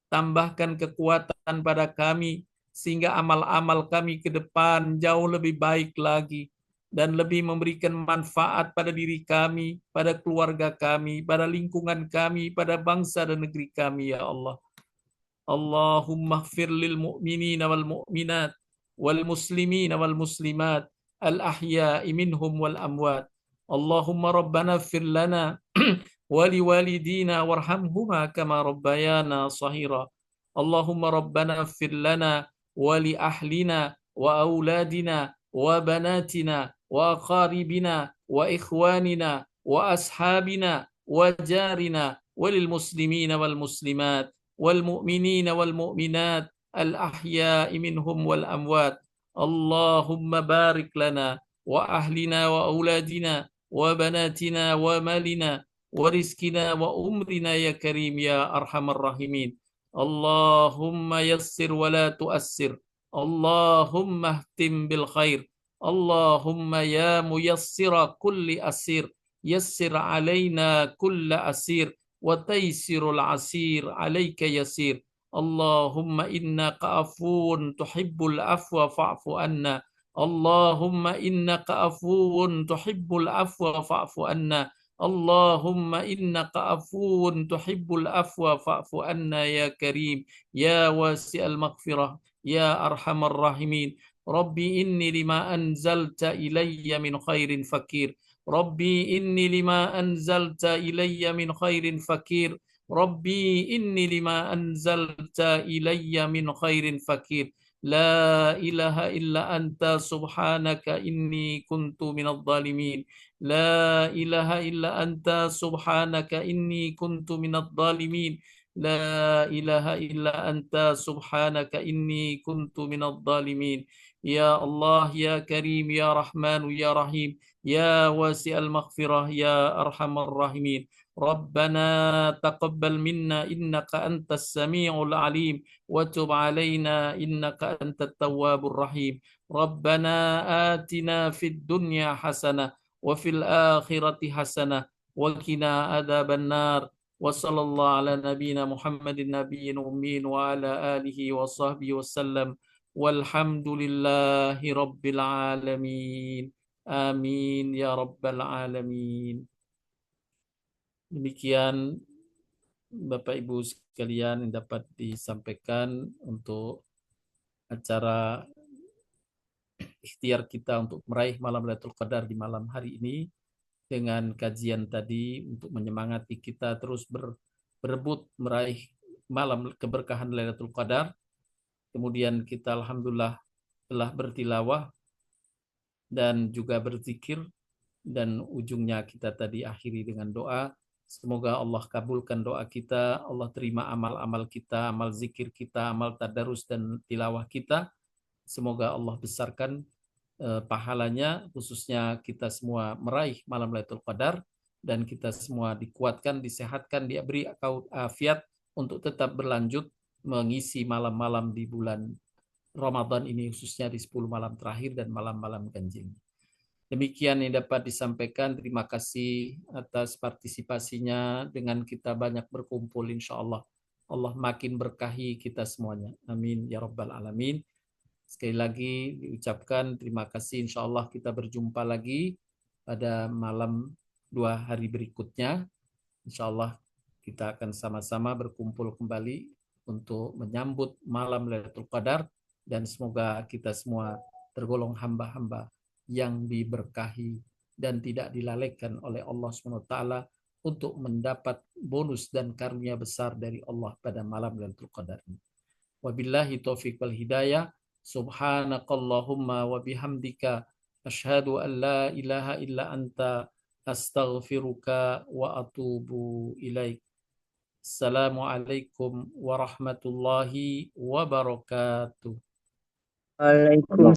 A: Tambahkan kekuatan pada kami, sehingga amal-amal kami ke depan jauh lebih baik lagi, dan lebih memberikan manfaat pada diri kami, pada keluarga kami, pada lingkungan kami, pada bangsa dan negeri kami, ya Allah. Allahumma ighfir lil mu'minina wal mu'minat wal muslimina wal muslimat al ahya'i minhum wal amwat. Allahumma rabbana ighfir lana wa liwalidina warhamhuma kama rabbayana shahira. Allahumma rabbana ighfir lana wa li ahlina wa auladina wa banatina wa aqaribina wa ikhwanina wa ashabina wa jarina walil muslimina wal muslimat والمؤمنين والمؤمنات الأحياء منهم والأموات. اللهم بارك لنا وأهلنا وأولادنا وبناتنا ومالنا ورزقنا وأمرنا يا كريم يا أرحم الراحمين. اللهم يسر ولا تؤسر. اللهم اهتم بالخير. اللهم يا ميسر كل أسير يسر علينا كل أسير وتيسر العسير عليك يسير. اللهم إنك عفو تحب العفو فاعف عنا. اللهم إنك عفو تحب العفو فاعف عنا. اللهم إنك عفو تحب العفو فاعف عنا يا كريم يا واسع المغفرة يا أرحم الراحمين. ربي إني لما أنزلت إلي من خير فقير. ربي إني لما أنزلت إلي من خير فقير. ربي إني لما أنزلت إلي من خير فقير. لا إله إلا أنت سبحانك إني كنت من الظالمين. لا إله إلا أنت سبحانك إني كنت من الظالمين. لا إله إلا أنت سبحانك إني كنت من الظالمين. يا الله يا كريم يا رحمن يا رحيم يا واسع المغفرة يا أرحم الراحمين. ربنا تقبل منا إنك أنت السميع العليم وتب علينا إنك أنت التواب الرحيم. ربنا آتنا في الدنيا حسنة وفي الآخرة حسنة وقنا عذاب النار. وصلى الله على نبينا محمد النبي الأمين وعلى آله وصحبه وسلم والحمد لله رب العالمين. Amin ya rabbal alamin. Demikian Bapak Ibu sekalian yang dapat disampaikan untuk acara ikhtiar kita untuk meraih malam Lailatul Qadar di malam hari ini, dengan kajian tadi untuk menyemangati kita terus berebut meraih malam keberkahan Lailatul Qadar. Kemudian kita alhamdulillah telah bertilawah dan juga berzikir, dan ujungnya kita tadi akhiri dengan doa. Semoga Allah kabulkan doa kita, Allah terima amal-amal kita, amal zikir kita, amal tadarus dan tilawah kita. Semoga Allah besarkan pahalanya, khususnya kita semua meraih malam Lailatul Qadar, dan kita semua dikuatkan, disehatkan, diberi afiat untuk tetap berlanjut mengisi malam-malam di bulan Ramadan ini, khususnya di 10 malam terakhir dan malam-malam ganjil. Demikian yang dapat disampaikan. Terima kasih atas partisipasinya. Dengan kita banyak berkumpul, insya Allah Allah makin berkahi kita semuanya. Amin ya rabbal alamin. Sekali lagi diucapkan terima kasih. Insya Allah kita berjumpa lagi pada malam 2 hari berikutnya. Insya Allah kita akan sama-sama berkumpul kembali untuk menyambut malam Lailatul Qadar, dan semoga kita semua tergolong hamba-hamba yang diberkahi dan tidak dilalaikan oleh Allah SWT untuk mendapat bonus dan karunia besar dari Allah pada malam Lailatul Qadar ini. Wabillahi taufiq wal hidayah. Subhanakallahumma wa bihamdika asyhadu an la ilaha illa anta astaghfiruka wa atubu ilaik. Assalamualaikum warahmatullahi wabarakatuh.
B: Waalaikumsalam.